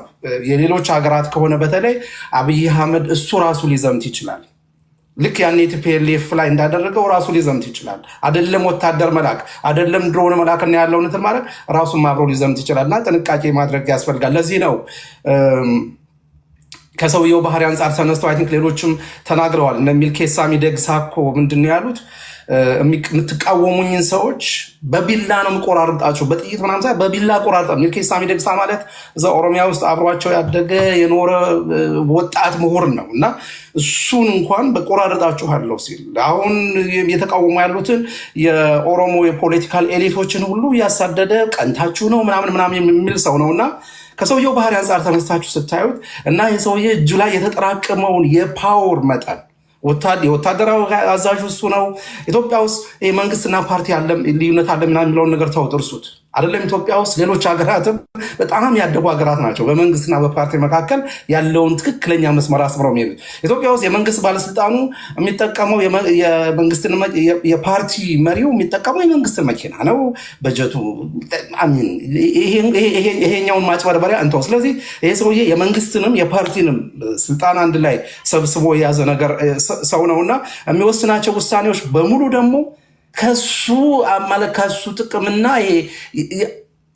የሌሎች ሀገራት ከሆነ በተለይ አብይ አህመድ እሱ ራሱ ሊዘምት ይችላል። ልክ ያኔ ቲፒኤልኤፍ ላይ እንዳደረገው ራሱ ሊዘምት ይችላል። አይደለም ወታደር መላክ አይደለም ድሮን መላክና ያለውን እንትን ማለት ራሱን አብሮ ሊዘምት ይችላልና ጥንቃቄ ማድረግ ያስፈልጋል። ለዚህ ነው ከሰውየው ባህሪ አንጻር ተነስተው አይ ቲንክ ሌሎችም ተናግረዋል። እነ ሚልኬሳ ሚደቅሳ እኮ ምንድን ነው ያሉት? የምትቃወሙኝን ሰዎች በቢላ ነው የምቆራርጣቸው፣ በጥይት ምናምን ሳይሆን በቢላ ቆራርጣ። ሚልኬሳ ሚደቅሳ ማለት እዛ ኦሮሚያ ውስጥ አብሯቸው ያደገ የኖረ ወጣት ምሁር ነው እና እሱን እንኳን በቆራርጣችኋለሁ ሲል አሁን የተቃወሙ ያሉትን የኦሮሞ የፖለቲካል ኤሊቶችን ሁሉ እያሳደደ ቀንታችሁ ነው ምናምን የሚል ሰው ነው እና ከሰውየው ባህሪ አንጻር ተነስታችሁ ስታዩት እና የሰውየ እጁ ላይ የተጠራቀመውን የፓወር መጠን የወታደራዊ አዛዥ እሱ ነው። ኢትዮጵያ ውስጥ መንግስትና ፓርቲ ልዩነት አለ ምናምን የሚለውን ነገር ተውት፣ እርሱት። አይደለም ኢትዮጵያ ውስጥ ሌሎች ሀገራትም በጣም ያደጉ ሀገራት ናቸው በመንግስትና በፓርቲ መካከል ያለውን ትክክለኛ መስመር አስምረው የሚሄዱት። ኢትዮጵያ ውስጥ የመንግስት ባለስልጣኑ የሚጠቀመው የመንግስትን የፓርቲ መሪው የሚጠቀመው የመንግስትን መኪና ነው። በጀቱ ይሄኛውን ማጭበርበሪያ እንተው። ስለዚህ ይሄ ሰውዬ የመንግስትንም የፓርቲንም ስልጣን አንድ ላይ ሰብስቦ የያዘ ነገር ሰው ነውና የሚወስናቸው ውሳኔዎች በሙሉ ደግሞ ከሱ አመለካሱ ጥቅምና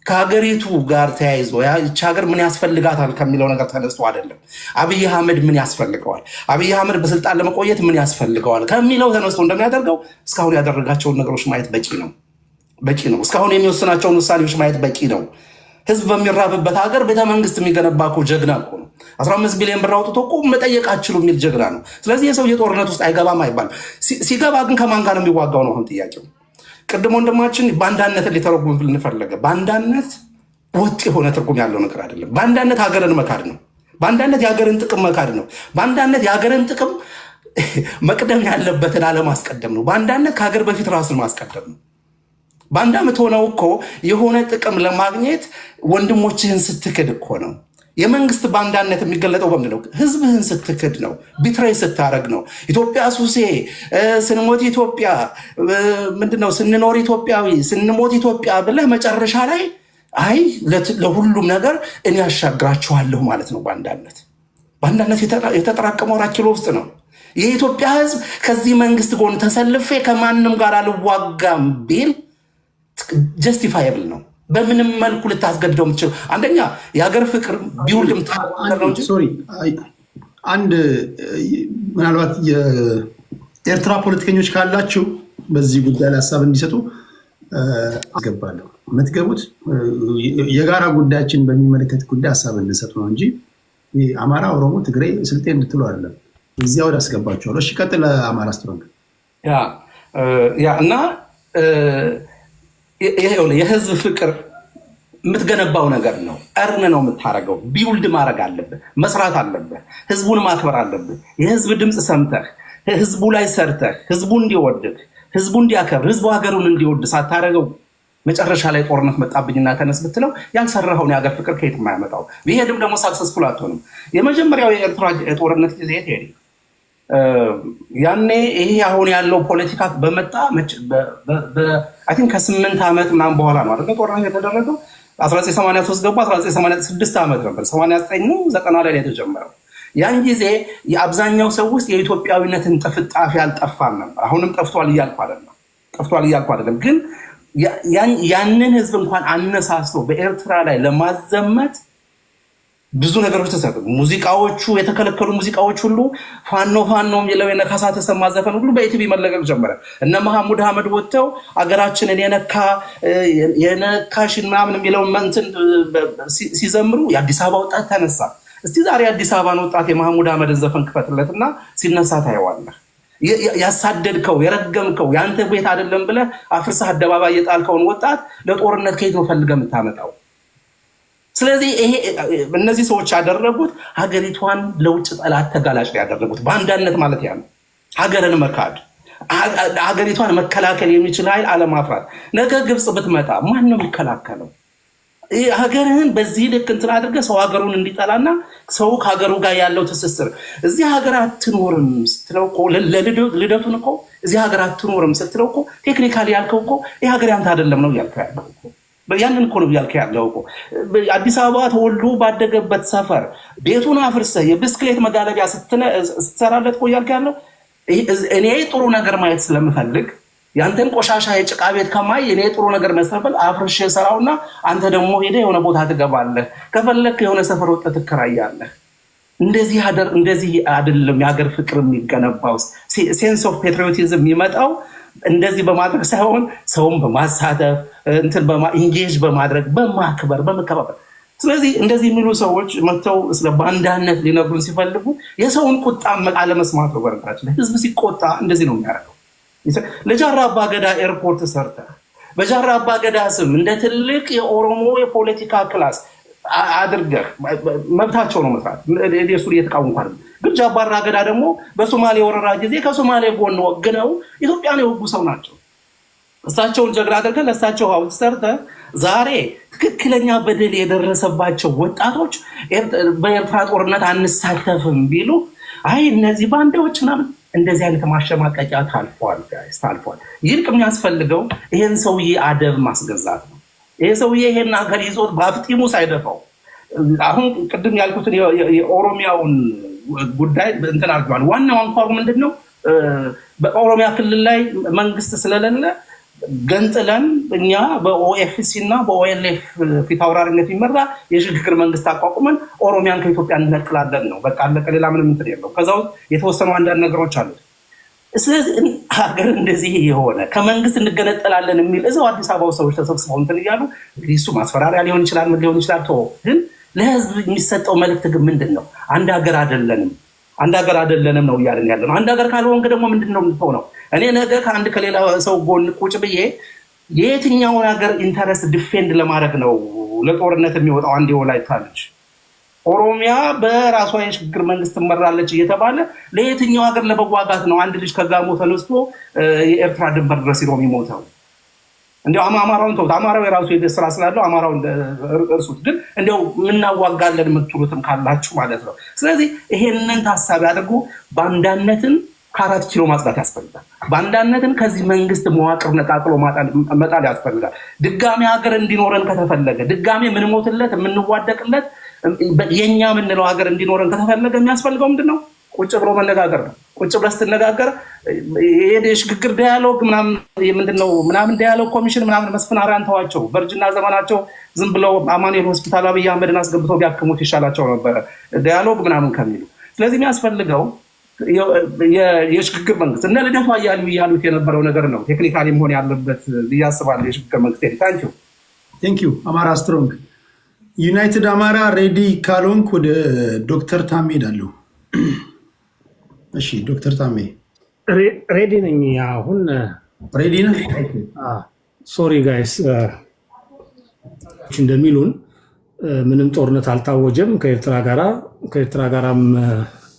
ከሀገሪቱ ጋር ተያይዞ ያቺ ሀገር ምን ያስፈልጋታል ከሚለው ነገር ተነስቶ አይደለም። አብይ አህመድ ምን ያስፈልገዋል፣ አብይ አህመድ በስልጣን ለመቆየት ምን ያስፈልገዋል ከሚለው ተነስቶ እንደሚያደርገው እስካሁን ያደረጋቸውን ነገሮች ማየት በቂ ነው። እስካሁን የሚወስናቸውን ውሳኔዎች ማየት በቂ ነው። ህዝብ በሚራብበት ሀገር ቤተመንግስት የሚገነባ እኮ ጀግና እኮ ነው። 15 ቢሊዮን ብር አውጥቶ እኮ መጠየቅ አችሉ የሚል ጀግና ነው። ስለዚህ የሰው የጦርነት ውስጥ አይገባም አይባልም። ሲገባ ግን ከማን ጋር ነው የሚዋጋው ነው አሁን ጥያቄው። ቅድም ወንድማችን ባንዳነትን ሊተረጉምልን ፈለገ። ባንዳነት ወጥ የሆነ ትርጉም ያለው ነገር አይደለም። ባንዳነት ሀገርን መካድ ነው። ባንዳነት የሀገርን ጥቅም መካድ ነው። ባንዳነት የሀገርን ጥቅም መቅደም ያለበትን አለማስቀደም ነው። ባንዳነት ከሀገር በፊት ራስን ማስቀደም ነው። ባንዳ የምትሆነው እኮ የሆነ ጥቅም ለማግኘት ወንድሞችህን ስትክድ እኮ ነው። የመንግስት ባንዳነት የሚገለጠው በምንድን ነው? ህዝብህን ስትክድ ነው። ቢትሬይ ስታረግ ነው። ኢትዮጵያ ሱሴ፣ ስንሞት ኢትዮጵያ ምንድነው? ስንኖር ኢትዮጵያዊ፣ ስንሞት ኢትዮጵያ ብለህ መጨረሻ ላይ አይ ለሁሉም ነገር እኔ ያሻግራችኋለሁ ማለት ነው። ባንዳነት የተጠራቀመው 4 ኪሎ ውስጥ ነው። የኢትዮጵያ ህዝብ ከዚህ መንግስት ጎን ተሰልፌ ከማንም ጋር አልዋጋም ቢል ጀስቲፋየብል ነው። በምንም መልኩ ልታስገድደው የምትችለው አንደኛ የሀገር ፍቅር ቢውልድም አንድ ምናልባት የኤርትራ ፖለቲከኞች ካላችሁ በዚህ ጉዳይ ላይ ሀሳብ እንዲሰጡ አስገባለሁ። የምትገቡት የጋራ ጉዳያችን በሚመለከት ጉዳይ ሀሳብ እንድሰጡ ነው እንጂ አማራ፣ ኦሮሞ፣ ትግሬ፣ ስልጤ እንድትሉ አይደለም። እዚያ ወደ አስገባቸዋለሁ። እሺ ቀጥል። አማራ ስትሮንግ እና የህዝብ ፍቅር የምትገነባው ነገር ነው። እርን ነው የምታደርገው። ቢውልድ ማድረግ አለብህ፣ መስራት አለብህ፣ ህዝቡን ማክበር አለብህ። የህዝብ ድምፅ ሰምተህ ህዝቡ ላይ ሰርተህ ህዝቡ እንዲወድህ፣ ህዝቡ እንዲያከብር፣ ህዝቡ ሀገሩን እንዲወድ ሳታደርገው መጨረሻ ላይ ጦርነት መጣብኝና ተነስ ብትለው ያልሰራኸውን የሀገር ፍቅር ከየት የማያመጣው። ይሄድም ደግሞ ሳክሰስፉል አትሆንም። የመጀመሪያው የኤርትራ የጦርነት ጊዜ ሄደ። ያኔ ይሄ አሁን ያለው ፖለቲካ በመጣ አይ ቲንክ ከ8 ዓመት ምናምን በኋላ ነው አይደል ጦርነት የተደረገው። 1983 ገባ። 1986 ዓመት ነበር። 89 ነው 90 ላይ የተጀመረው። ያን ጊዜ የአብዛኛው ሰው ውስጥ የኢትዮጵያዊነትን ጥፍጣፊ አልጠፋም ነበር። አሁንም ጠፍቷል እያልኩ አይደለም። ግን ያንን ህዝብ እንኳን አነሳስቶ በኤርትራ ላይ ለማዘመት ብዙ ነገሮች ተሰሩ። ሙዚቃዎቹ የተከለከሉ ሙዚቃዎች ሁሉ ፋኖ የሚለው የነካሳ ተሰማ ዘፈን ሁሉ በኢቲቪ መለቀቅ ጀመረ። እነ መሐሙድ አህመድ ወጥተው አገራችንን የነካሽ ምናምን የሚለው መንትን ሲዘምሩ የአዲስ አበባ ወጣት ተነሳ። እስቲ ዛሬ የአዲስ አበባን ወጣት የመሐሙድ አህመድን ዘፈን ክፈትለትና ሲነሳ ታየዋለህ። ያሳደድከው የረገምከው የአንተ ቤት አይደለም ብለህ አፍርሰህ አደባባይ የጣልከውን ወጣት ለጦርነት ከየት ነው ፈልገህ የምታመጣው? ስለዚህ እነዚህ ሰዎች ያደረጉት ሀገሪቷን ለውጭ ጠላት ተጋላጭ ያደረጉት ባንዳነት ማለት ያ ነው። ሀገርን መካድ፣ ሀገሪቷን መከላከል የሚችል ኃይል አለማፍራት። ነገ ግብፅ ብትመጣ ማን ነው የሚከላከለው? ሀገርህን በዚህ ልክ እንትን አድርገህ ሰው ሀገሩን እንዲጠላና ሰው ከሀገሩ ጋር ያለው ትስስር እዚህ ሀገር አትኖርም ስትለው እኮ ልደቱን እኮ እዚህ ሀገር አትኖርም ስትለው እኮ ቴክኒካሊ ያልከው እኮ ይህ ሀገር ያንተ አይደለም ነው እያልከው ያለው እኮ ያንን እኮ ነው እያልከው ያለው እኮ። አዲስ አበባ ተወልዶ ባደገበት ሰፈር ቤቱን አፍርሰህ የብስክሌት መጋለቢያ ስትሰራለት እኮ እያልከው ያለው እኔ ጥሩ ነገር ማየት ስለምፈልግ ያንተን ቆሻሻ የጭቃ ቤት ከማይ እኔ ጥሩ ነገር መስፈል አፍርሽ ሰራውና አንተ ደግሞ ሄደህ የሆነ ቦታ ትገባለህ፣ ከፈለክ የሆነ ሰፈር ወጥተህ ትከራያለህ። እንደዚህ አይደለም የሀገር ፍቅር የሚገነባው። ሴንስ ኦፍ ፔትሪዮቲዝም የሚመጣው እንደዚህ በማድረግ ሳይሆን ሰውን በማሳተፍ ኢንጌጅ በማድረግ በማክበር በመከባበር። ስለዚህ እንደዚህ የሚሉ ሰዎች መጥተው ስለ ባንዳነት ሊነግሩን ሲፈልጉ የሰውን ቁጣ አለመስማት ነው። በረካችን ህዝብ ሲቆጣ እንደዚህ ነው የሚያደርገው። ለጃራ አባገዳ ኤርፖርት ሰርተህ በጃራ አባገዳ ስም እንደ ትልቅ የኦሮሞ የፖለቲካ ክላስ አድርገህ መብታቸው ነው መስራት። እሱን እየተቃወምኩ አይደለም። ግን ጃባራ አገዳ ደግሞ በሶማሌ ወረራ ጊዜ ከሶማሌ ጎን ወግነው ኢትዮጵያን የወጉ ሰው ናቸው። እሳቸውን ጀግና አድርገህ ለእሳቸው ሐውልት ሰርተህ ዛሬ ትክክለኛ በደል የደረሰባቸው ወጣቶች በኤርትራ ጦርነት አንሳተፍም ቢሉ አይ እነዚህ ባንዳዎች ምናምን እንደዚህ አይነት ማሸማቀቂያ ታልፏል። ይልቅ የሚያስፈልገው ይሄን ሰውዬ አደብ ማስገዛት ነው። ይሄ ሰውዬ ይሄን ሀገር ይዞት በአፍጢሙ ሳይደፋው አሁን ቅድም ያልኩትን የኦሮሚያውን ጉዳይ እንትን አድርገዋል። ዋናው አንኳሩ ምንድን ነው? በኦሮሚያ ክልል ላይ መንግስት ስለሌለ ገንጥለን እኛ በኦኤፍሲ እና በኦኤልኤፍ ፊት አውራሪነት የሚመራ የሽግግር መንግስት አቋቁመን ኦሮሚያን ከኢትዮጵያ እንነቅላለን ነው። በቃ አለቀ። ሌላ ምንም እንትን የለው። ከዛ ውስጥ የተወሰኑ አንዳንድ ነገሮች አሉት። ስለዚህ ሀገር እንደዚህ የሆነ ከመንግስት እንገነጠላለን የሚል እዛው አዲስ አበባ ሰዎች ተሰብስበው እንትን እያሉ እንግዲህ እሱ ማስፈራሪያ ሊሆን ይችላል፣ ምን ሊሆን ይችላል። ግን ለህዝብ የሚሰጠው መልእክት ግን ምንድን ነው? አንድ ሀገር አይደለንም ነው እያለን ያለ ነው። አንድ ሀገር ካልሆንክ ደግሞ ምንድን ነው የምትሆነው? እኔ ነገ ከአንድ ከሌላ ሰው ጎን ቁጭ ብዬ የየትኛውን ሀገር ኢንተረስት ዲፌንድ ለማድረግ ነው ለጦርነት የሚወጣው? አንድ የወላይታ ልጅ ኦሮሚያ በራሷ የሽግግር መንግስት ትመራለች እየተባለ ለየትኛው ሀገር ለመዋጋት ነው አንድ ልጅ ከጋሞ ተነስቶ የኤርትራ ድንበር ድረስ ሄዶ የሚሞተው? እንዲያው አማራውን ተውት። አማራው የራሱ የቤት ስራ ስላለው አማራውን እርሱት። ግን እንዲያው የምናዋጋለን የምትሉትም ካላችሁ ማለት ነው። ስለዚህ ይሄንን ታሳቢ አድርጎ ባንዳነትን ከ4 ኪሎ ማጽዳት ያስፈልጋል። ባንዳነትን ከዚህ መንግስት መዋቅር ነቃቅሎ መጣል ያስፈልጋል። ድጋሚ ሀገር እንዲኖረን ከተፈለገ ድጋሚ የምንሞትለት የምንዋደቅለት የኛ የምንለው ሀገር እንዲኖረን ከተፈለገ የሚያስፈልገው ምንድን ነው? ቁጭ ብሎ መነጋገር ነው። ቁጭ ብለህ ስትነጋገር የሽግግር ዳያሎግ ምንድነው ምናምን ዳያሎግ ኮሚሽን ምናምን መስፍናሪያን ተዋቸው። በእርጅና ዘመናቸው ዝም ብለው አማኑኤል ሆስፒታል አብይ አህመድን አስገብተው ቢያክሙት ይሻላቸው ነበረ ዳያሎግ ምናምን ከሚሉ። ስለዚህ የሚያስፈልገው የሽግግር መንግስት እነ ልደቱ አያሌው እያሉት የነበረው ነገር ነው ቴክኒካሊ መሆን ያለበት ብዬ አስባለሁ። የሽግግር መንግስት ቴንኪው አማራ ስትሮንግ ዩናይትድ አማራ ሬዲ ካልሆንክ ወደ ዶክተር ታሜ ሄዳለሁ። እሺ ዶክተር ታሜ ሬዲ ነኝ። አሁን ሬዲ ነህ? ሶሪ ጋይስ እንደሚሉን ምንም ጦርነት አልታወጀም ከኤርትራ ጋራም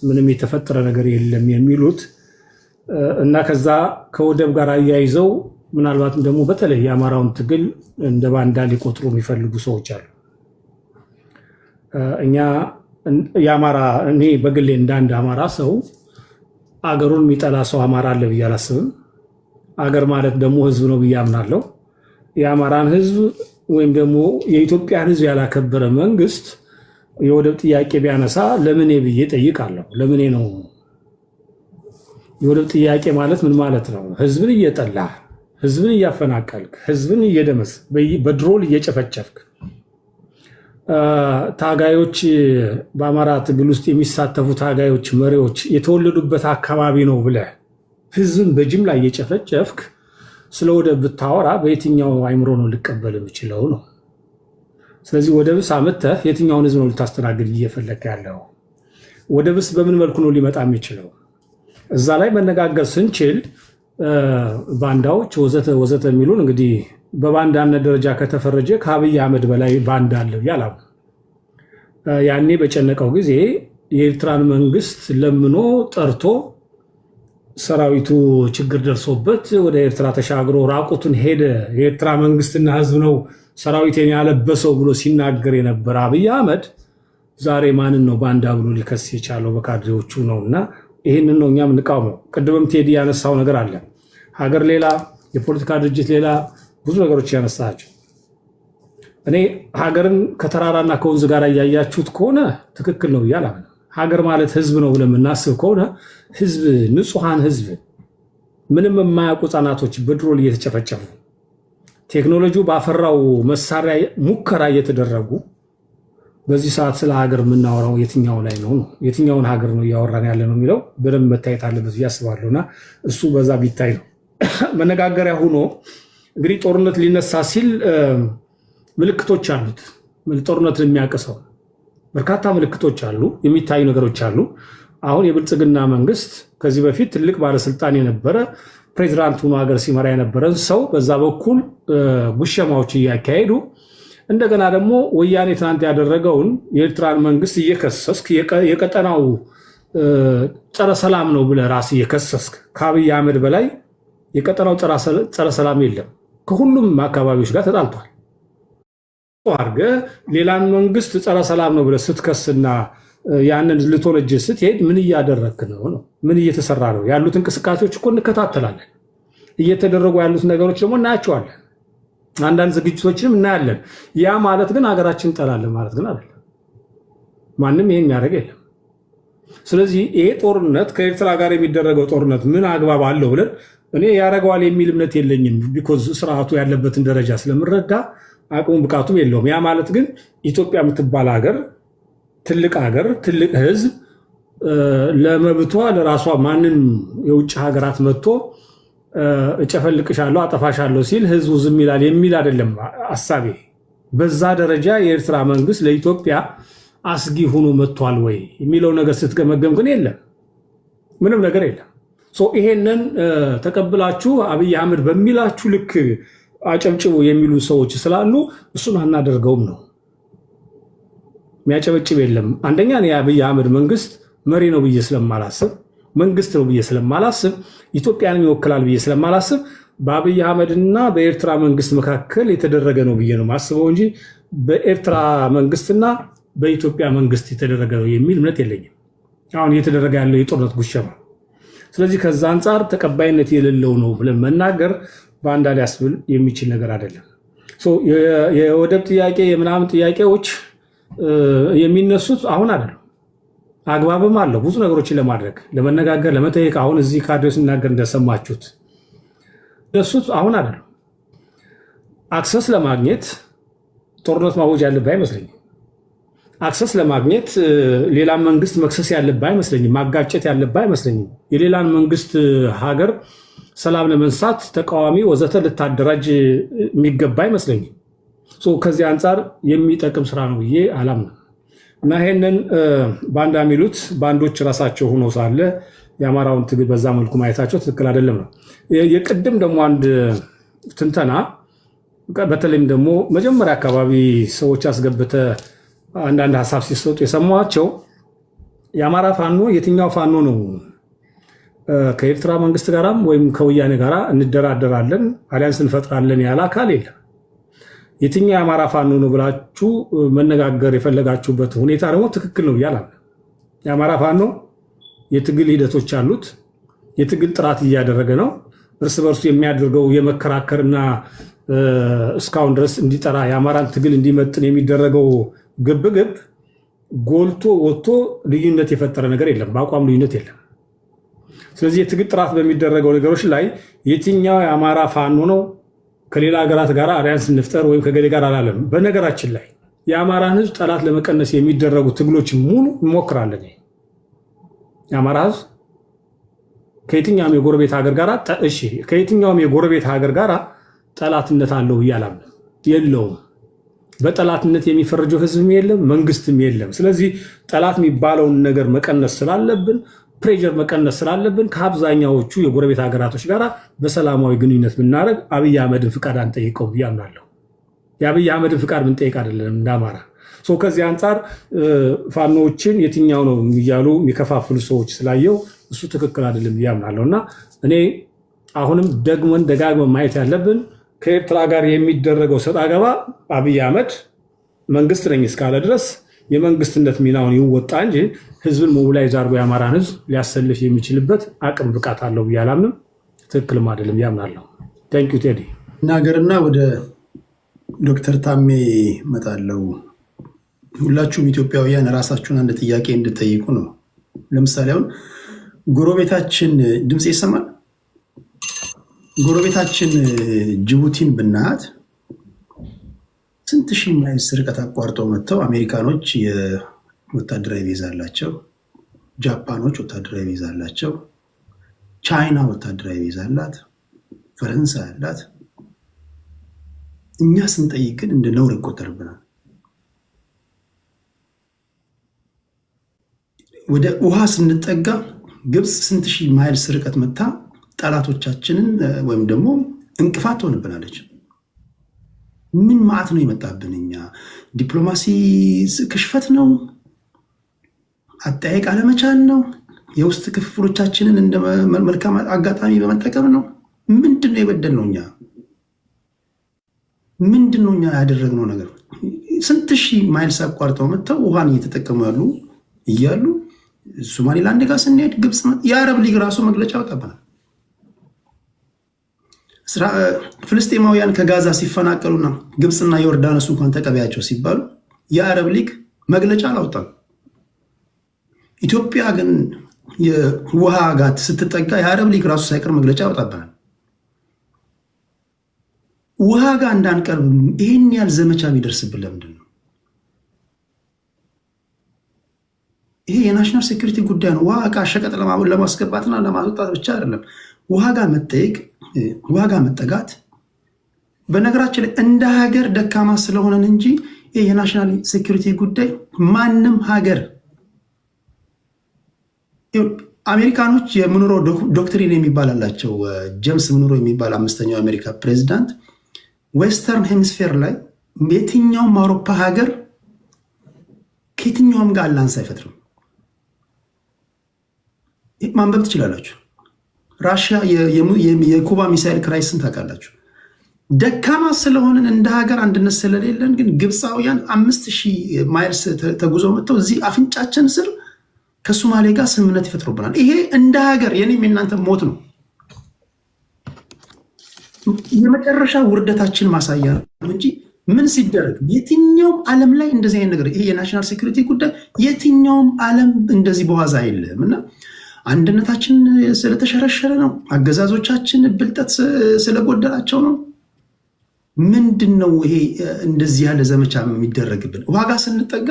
ምንም የተፈጠረ ነገር የለም የሚሉት እና ከዛ ከወደብ ጋር አያይዘው ምናልባትም ደግሞ በተለይ የአማራውን ትግል እንደ ባንዳ ሊቆጥሩ የሚፈልጉ ሰዎች አሉ። እኔ በግሌ እንዳንድ አማራ ሰው አገሩን የሚጠላ ሰው አማራ አለ ብዬ አላስብም። አገር ማለት ደግሞ ህዝብ ነው ብዬ አምናለሁ። የአማራን ህዝብ ወይም ደግሞ የኢትዮጵያን ህዝብ ያላከበረ መንግስት የወደብ ጥያቄ ቢያነሳ ለምኔ ብዬ ጠይቃለሁ። ለምኔ ነው? የወደብ ጥያቄ ማለት ምን ማለት ነው? ህዝብን እየጠላ ህዝብን እያፈናቀልክ ህዝብን እየደመስ በድሮል እየጨፈጨፍክ ታጋዮች በአማራ ትግል ውስጥ የሚሳተፉ ታጋዮች መሪዎች የተወለዱበት አካባቢ ነው ብለህ ህዝብን በጅምላ እየጨፈጨፍክ ስለ ወደብ ብታወራ በየትኛው አይምሮ ነው ሊቀበል የሚችለው ነው? ስለዚህ ወደብስ አመተህ የትኛውን ህዝብ ነው ልታስተናግድ እየፈለክ ያለው? ወደብስ በምን መልኩ ነው ሊመጣ የሚችለው? እዛ ላይ መነጋገር ስንችል ባንዳዎች ወዘተ ወዘተ የሚሉን እንግዲህ በባንዳነት ደረጃ ከተፈረጀ ከአብይ አህመድ በላይ ባንዳ አለ ያላሉ። ያኔ በጨነቀው ጊዜ የኤርትራን መንግስት ለምኖ ጠርቶ ሰራዊቱ ችግር ደርሶበት ወደ ኤርትራ ተሻግሮ ራቁቱን ሄደ። የኤርትራ መንግስትና ህዝብ ነው ሰራዊቴን ያለበሰው ብሎ ሲናገር የነበረ አብይ አህመድ ዛሬ ማንን ነው ባንዳ ብሎ ሊከስ የቻለው? በካድሬዎቹ ነው። እና ይህንን ነው እኛም እንቃወመው። ቅድምም ቴዲ ያነሳው ነገር አለ። ሀገር ሌላ፣ የፖለቲካ ድርጅት ሌላ፣ ብዙ ነገሮች ያነሳቸው። እኔ ሀገርን ከተራራና ከወንዝ ጋር እያያችሁት ከሆነ ትክክል ነው እያለ ሀገር ማለት ህዝብ ነው ብለን የምናስብ ከሆነ ህዝብ፣ ንጹሐን ህዝብ፣ ምንም የማያውቁ ህጻናቶች በድሮል እየተጨፈጨፉ ቴክኖሎጂው ባፈራው መሳሪያ ሙከራ እየተደረጉ በዚህ ሰዓት ስለ ሀገር የምናወራው የትኛው ላይ ነው? የትኛውን ሀገር ነው እያወራን ያለ ነው የሚለው በደንብ መታየት አለበት ብዬ አስባለሁ። እና እሱ በዛ ቢታይ ነው መነጋገሪያ ሆኖ እንግዲህ ጦርነት ሊነሳ ሲል ምልክቶች አሉት። ጦርነት የሚያቅሰው በርካታ ምልክቶች አሉ፣ የሚታዩ ነገሮች አሉ። አሁን የብልጽግና መንግስት ከዚህ በፊት ትልቅ ባለስልጣን የነበረ ፕሬዚዳንት ሆኖ ሀገር ሲመራ የነበረን ሰው በዛ በኩል ጉሸማዎች እያካሄዱ እንደገና ደግሞ ወያኔ ትናንት ያደረገውን የኤርትራን መንግስት እየከሰስክ የቀጠናው ጸረ ሰላም ነው ብለህ ራስህ እየከሰስክ ከአብይ አህመድ በላይ የቀጠናው ጸረ ሰላም የለም። ከሁሉም አካባቢዎች ጋር ተጣልቷል። አድርገህ ሌላን መንግስት ጸረ ሰላም ነው ብለህ ስትከስና ያንን ልትወነጅ ስትሄድ ምን እያደረግክ ነው? ምን እየተሰራ ነው? ያሉት እንቅስቃሴዎች እኮ እንከታተላለን። እየተደረጉ ያሉት ነገሮች ደግሞ እናያቸዋለን። አንዳንድ ዝግጅቶችንም እናያለን። ያ ማለት ግን ሀገራችን እንጠላለን ማለት ግን አይደለም። ማንም ይሄን የሚያደርግ የለም። ስለዚህ ይሄ ጦርነት ከኤርትራ ጋር የሚደረገው ጦርነት ምን አግባብ አለው ብለን እኔ ያደርገዋል የሚል እምነት የለኝም። ቢኮዝ ስርዓቱ ያለበትን ደረጃ ስለምረዳ አቅሙ ብቃቱም የለውም። ያ ማለት ግን ኢትዮጵያ የምትባል ሀገር ትልቅ ህዝብ ለመብቷ ለራሷ ማንም የውጭ ሀገራት መጥቶ እጨፈልቅሻለሁ አጠፋሻለሁ ሲል ህዝቡ ዝም ይላል የሚል አይደለም አሳቤ። በዛ ደረጃ የኤርትራ መንግስት ለኢትዮጵያ አስጊ ሆኖ መጥቷል ወይ የሚለው ነገር ስትገመገም ግን የለም፣ ምንም ነገር የለም። ይሄንን ተቀብላችሁ አብይ አህመድ በሚላችሁ ልክ አጨብጭቡ የሚሉ ሰዎች ስላሉ እሱን አናደርገውም ነው። የሚያጨበጭብ የለም። አንደኛ የአብይ አህመድ መንግስት መሪ ነው ብዬ ስለማላስብ፣ መንግስት ነው ብዬ ስለማላስብ፣ ኢትዮጵያንም ይወክላል ብዬ ስለማላስብ በአብይ አህመድና በኤርትራ መንግስት መካከል የተደረገ ነው ብዬ ነው ማስበው እንጂ በኤርትራ መንግስትና በኢትዮጵያ መንግስት የተደረገ ነው የሚል እምነት የለኝም። አሁን እየተደረገ ያለው የጦርነት ጉሸማ። ስለዚህ ከዛ አንጻር ተቀባይነት የሌለው ነው ብለን መናገር በአንዳ ሊያስብል የሚችል ነገር አይደለም። የወደብ ጥያቄ የምናምን ጥያቄዎች የሚነሱት አሁን አይደለም። አግባብም አለው ብዙ ነገሮችን ለማድረግ ለመነጋገር፣ ለመጠየቅ። አሁን እዚህ ካድሬ ሲናገር እንደሰማችሁት እነሱት አሁን አይደለም። አክሰስ ለማግኘት ጦርነት ማወጅ ያለብህ አይመስለኝም። አክሰስ ለማግኘት ሌላን መንግስት መክሰስ ያለብህ አይመስለኝም። ማጋጨት ያለብህ አይመስለኝም። የሌላን መንግስት ሀገር ሰላም ለመንሳት ተቃዋሚ ወዘተ ልታደራጅ የሚገባ አይመስለኝም። ከዚህ አንጻር የሚጠቅም ስራ ነው ብዬ አላምንም። እና ይሄንን ባንዳ የሚሉት ባንዶች ራሳቸው ሆኖ ሳለ የአማራውን ትግል በዛ መልኩ ማየታቸው ትክክል አይደለም ነው። የቅድም ደግሞ አንድ ትንተና በተለይም ደግሞ መጀመሪያ አካባቢ ሰዎች አስገብተ አንዳንድ ሀሳብ ሲሰጡ የሰማቸው የአማራ ፋኖ የትኛው ፋኖ ነው ከኤርትራ መንግስት ጋራም ወይም ከወያኔ ጋራ እንደራደራለን አሊያንስ እንፈጥራለን ያለ አካል የለም። የትኛው የአማራ ፋኖ ነው ብላችሁ መነጋገር የፈለጋችሁበት ሁኔታ ደግሞ ትክክል ነው እያለ የአማራ ፋኖ የትግል ሂደቶች አሉት። የትግል ጥራት እያደረገ ነው። እርስ በርሱ የሚያደርገው የመከራከርና እስካሁን ድረስ እንዲጠራ የአማራን ትግል እንዲመጥን የሚደረገው ግብግብ ጎልቶ ወጥቶ ልዩነት የፈጠረ ነገር የለም። በአቋም ልዩነት የለም። ስለዚህ የትግል ጥራት በሚደረገው ነገሮች ላይ የትኛው የአማራ ፋኖ ነው ከሌላ ሀገራት ጋር አሊያንስ እንፍጠር ወይም ከገሌ ጋር አላለም። በነገራችን ላይ የአማራን ህዝብ ጠላት ለመቀነስ የሚደረጉ ትግሎች ሙሉ እንሞክራለን። የአማራ ህዝብ ከየትኛውም የጎረቤት ሀገር ጋር ከየትኛውም የጎረቤት ሀገር ጋር ጠላትነት አለው እያላም የለውም። በጠላትነት የሚፈርጀው ህዝብም የለም፣ መንግስትም የለም። ስለዚህ ጠላት የሚባለውን ነገር መቀነስ ስላለብን ፕሬዠር መቀነስ ስላለብን ከአብዛኛዎቹ የጎረቤት ሀገራቶች ጋር በሰላማዊ ግንኙነት ብናደርግ አብይ አህመድን ፍቃድ አንጠይቀው ብዬ አምናለሁ። የአብይ አህመድን ፍቃድ ብንጠይቅ አይደለም እንደ አማራ። ከዚህ አንጻር ፋኖዎችን የትኛው ነው እያሉ የሚከፋፍሉ ሰዎች ስላየው እሱ ትክክል አይደለም ብዬ አምናለሁ። እና እኔ አሁንም ደጋግመን ማየት ያለብን ከኤርትራ ጋር የሚደረገው ሰጣ ገባ አብይ አህመድ መንግስት ነኝ እስካለ ድረስ የመንግስትነት ሚናውን ይወጣ እንጂ ህዝብን ሞቢላይዝ አድርጎ የአማራን ህዝብ ሊያሰልፍ የሚችልበት አቅም ብቃት አለው ብዬ አላምንም። ትክክልም አይደለም ያምናለሁ። ታንኪዩ ቴዲ። ናገርና ወደ ዶክተር ታሜ እመጣለሁ። ሁላችሁም ኢትዮጵያውያን ራሳችሁን አንድ ጥያቄ እንድጠይቁ ነው። ለምሳሌ አሁን ጎረቤታችን ድምፅ ይሰማል። ጎረቤታችን ጅቡቲን ብናያት ስንት ሺህ ማይልስ ርቀት አቋርጠው መጥተው አሜሪካኖች ወታደራዊ ቪዛ አላቸው፣ ጃፓኖች ወታደራዊ ቪዛ አላቸው፣ ቻይና ወታደራዊ ቪዛ አላት፣ ፈረንሳይ አላት። እኛ ስንጠይቅ ግን እንደ ነውር ይቆጠርብናል። ወደ ውሃ ስንጠጋ ግብፅ ስንት ሺህ ማይልስ ርቀት መታ ጠላቶቻችንን ወይም ደግሞ እንቅፋት ትሆንብናለች። ምን ማዕት ነው የመጣብን? እኛ ዲፕሎማሲ ክሽፈት ነው? አጠያየቅ አለመቻል ነው? የውስጥ ክፍፍሎቻችንን እንደ መልካም አጋጣሚ በመጠቀም ነው? ምንድነው የበደልነው እኛ? ምንድነው እኛ ያደረግነው ነገር? ስንት ሺህ ማይልስ አቋርጠው መጥተው ውሃን እየተጠቀሙ ያሉ እያሉ ሶማሌላንድ ጋር ስንሄድ ግብፅ የአረብ ሊግ ራሱ መግለጫ አወጣብናል። ፍልስጤማውያን ከጋዛ ሲፈናቀሉና ግብፅና ዮርዳኖስ እንኳን ተቀበያቸው ሲባሉ የአረብ ሊግ መግለጫ አላወጣም። ኢትዮጵያ ግን የውሃ ጋር ስትጠጋ የአረብ ሊግ ራሱ ሳይቀር መግለጫ ያወጣብናል። ውሃ ጋር እንዳንቀርብ ይህን ያህል ዘመቻ ቢደርስብን ለምንድን ነው? ይሄ የናሽናል ሴኩሪቲ ጉዳይ ነው። ውሃ እቃ ሸቀጥ ለማስገባትና ለማስወጣት ብቻ አይደለም። ውሃ ጋር መጠየቅ፣ ውሃ ጋር መጠጋት በነገራችን ላይ እንደ ሀገር ደካማ ስለሆነን እንጂ ይህ የናሽናል ሴኩሪቲ ጉዳይ ማንም ሀገር አሜሪካኖች የምኑሮ ዶክትሪን የሚባል አላቸው። ጄምስ ምኑሮ የሚባል 5ኛው የአሜሪካ ፕሬዚዳንት ዌስተርን ሄሚስፌር ላይ የትኛውም አውሮፓ ሀገር ከየትኛውም ጋር አላንስ አይፈጥርም። ማንበብ ትችላላችሁ። ራሽያ የኩባ ሚሳይል ክራይስን ታውቃላችሁ። ደካማ ስለሆንን እንደ ሀገር አንድነት ስለሌለን ግን ግብፃውያን 5000 ማይልስ ተጉዘው መጥተው እዚህ አፍንጫችን ስር ከሶማሌ ጋር ስምምነት ይፈጥሩብናል። ይሄ እንደ ሀገር የኔም የእናንተ ሞት ነው። የመጨረሻ ውርደታችን ማሳያ ነው እንጂ ምን ሲደረግ የትኛውም ዓለም ላይ እንደዚህ አይነት ነገር ይሄ የናሽናል ሴኩሪቲ ጉዳይ የትኛውም ዓለም እንደዚህ በዋዛ የለም እና አንድነታችን ስለተሸረሸረ ነው። አገዛዞቻችን ብልጠት ስለጎደላቸው ነው። ምንድን ነው ይሄ እንደዚህ ያለ ዘመቻ የሚደረግብን? ዋጋ ስንጠጋ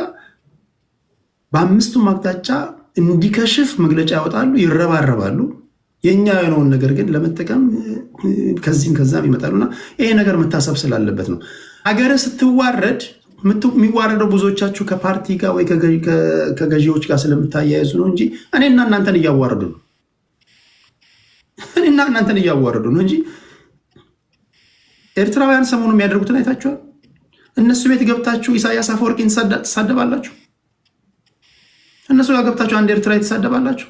በአምስቱም አቅጣጫ እንዲከሽፍ መግለጫ ያወጣሉ፣ ይረባረባሉ። የኛ የሆነውን ነገር ግን ለመጠቀም ከዚህም ከዛም ይመጣሉና ይሄ ነገር መታሰብ ስላለበት ነው። ሀገር ስትዋረድ የሚዋረደው ብዙዎቻችሁ ከፓርቲ ጋር ወይ ከገዢዎች ጋር ስለምታያይዙ ነው እንጂ እኔና እናንተን እያዋረዱ ነው። እኔና እናንተን እያዋረዱ ነው እንጂ ኤርትራውያን ሰሞኑ የሚያደርጉትን አይታችኋል። እነሱ ቤት ገብታችሁ ኢሳያስ አፈወርቂን ትሳደባላችሁ። እነሱ ጋር ገብታችሁ አንድ ኤርትራ ትሳደባላችሁ፣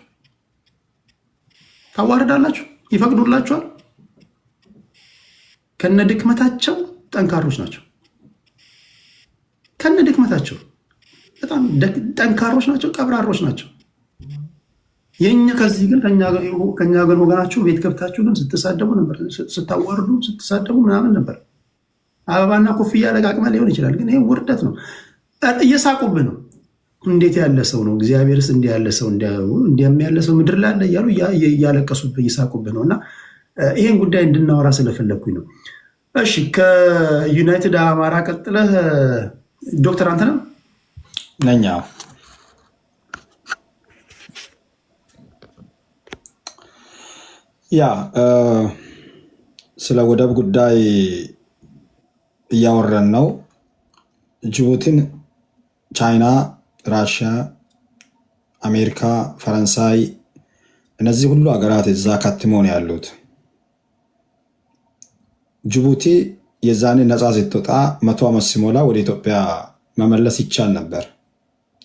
ታዋርዳላችሁ፣ ይፈቅዱላችኋል። ከነ ድክመታቸው ጠንካሮች ናቸው። ከነ ድክመታቸው በጣም ጠንካሮች ናቸው፣ ቀብራሮች ናቸው። የኛ ከዚህ ግን ከኛ ግን ወገናችሁ ቤት ገብታችሁ ግን ስትሳደቡ ነበር፣ ስታዋርዱ፣ ስትሳደቡ ምናምን ነበር። አበባና ኮፍያ ለቃቅመ ሊሆን ይችላል፣ ግን ይሄ ውርደት ነው። እየሳቁብህ ነው። እንዴት ያለ ሰው ነው? እግዚአብሔርስ እንዲህ ያለ ሰው እንዲያም ያለ ሰው ምድር ላይ አለ እያሉ እያለቀሱብህ እየሳቁብህ ነው። እና ይሄን ጉዳይ እንድናወራ ስለፈለግኩኝ ነው። እሺ፣ ከዩናይትድ አማራ ቀጥለህ ዶክተር አንተነህ ነኛ ያ ስለ ወደብ ጉዳይ እያወረን ነው። ጅቡቲን ቻይና፣ ራሽያ፣ አሜሪካ፣ ፈረንሳይ እነዚህ ሁሉ ሀገራት እዛ ከትሞ ነው ያሉት። ጅቡቲ የዛኔ ነፃ ስትወጣ 100 ዓመት ሲሞላ ወደ ኢትዮጵያ መመለስ ይቻል ነበር።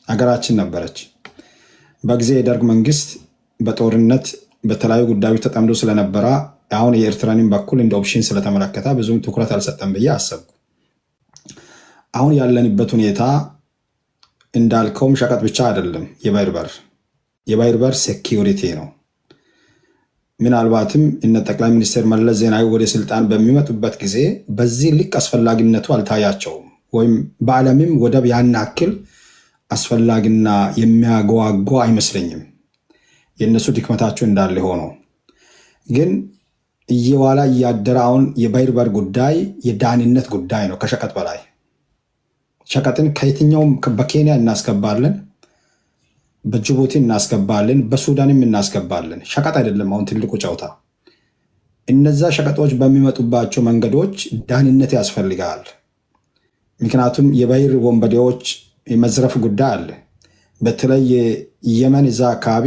ሀገራችን ነበረች። በጊዜ የደርግ መንግስት በጦርነት በተለያዩ ጉዳዮች ተጠምዶ ስለነበረ አሁን የኤርትራንን በኩል እንደ ኦፕሽን ስለተመለከተ ብዙም ትኩረት አልሰጠም ብዬ አሰብኩ። አሁን ያለንበት ሁኔታ እንዳልከውም ሸቀጥ ብቻ አይደለም። የባህር በር ሴኪዩሪቲ ነው። ምናልባትም እነ ጠቅላይ ሚኒስትር መለስ ዜናዊ ወደ ስልጣን በሚመጡበት ጊዜ በዚህ ልክ አስፈላጊነቱ አልታያቸውም፣ ወይም በዓለምም ወደብ ያን ያክል አስፈላጊና የሚያጓጓ አይመስለኝም። የእነሱ ድክመታቸው እንዳለ ሆኖ ግን እየዋላ እያደረ አሁን የባህር በር ጉዳይ የዳህንነት ጉዳይ ነው። ከሸቀጥ በላይ ሸቀጥን ከየትኛውም በኬንያ እናስገባለን፣ በጅቡቲ እናስገባለን፣ በሱዳንም እናስገባለን። ሸቀጥ አይደለም አሁን ትልቁ ጨውታ። እነዛ ሸቀጦች በሚመጡባቸው መንገዶች ዳህንነት ያስፈልጋል። ምክንያቱም የባህር ወንበዴዎች የመዝረፍ ጉዳይ አለ። በተለይ የየመን እዛ አካባቢ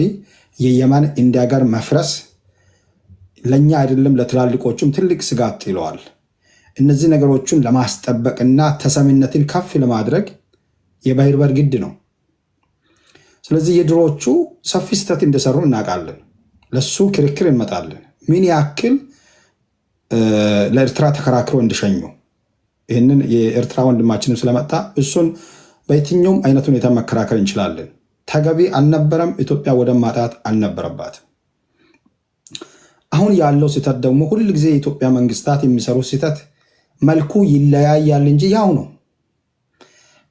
የየመን እንደ ሀገር መፍረስ ለእኛ አይደለም ለትላልቆቹም ትልቅ ስጋት ይለዋል። እነዚህ ነገሮችን ለማስጠበቅና ተሰሚነትን ከፍ ለማድረግ የባህር በር ግድ ነው። ስለዚህ የድሮዎቹ ሰፊ ስህተት እንደሰሩ እናውቃለን። ለሱ ክርክር እንመጣለን። ምን ያክል ለኤርትራ ተከራክሮ እንዲሸኙ ይህንን የኤርትራ ወንድማችንም ስለመጣ እሱን በየትኛውም አይነት ሁኔታ መከራከር እንችላለን። ተገቢ አልነበረም። ኢትዮጵያ ወደ ማጣት አልነበረባትም። አሁን ያለው ስህተት ደግሞ ሁል ጊዜ የኢትዮጵያ መንግስታት የሚሰሩ ስህተት መልኩ ይለያያል እንጂ ያው ነው።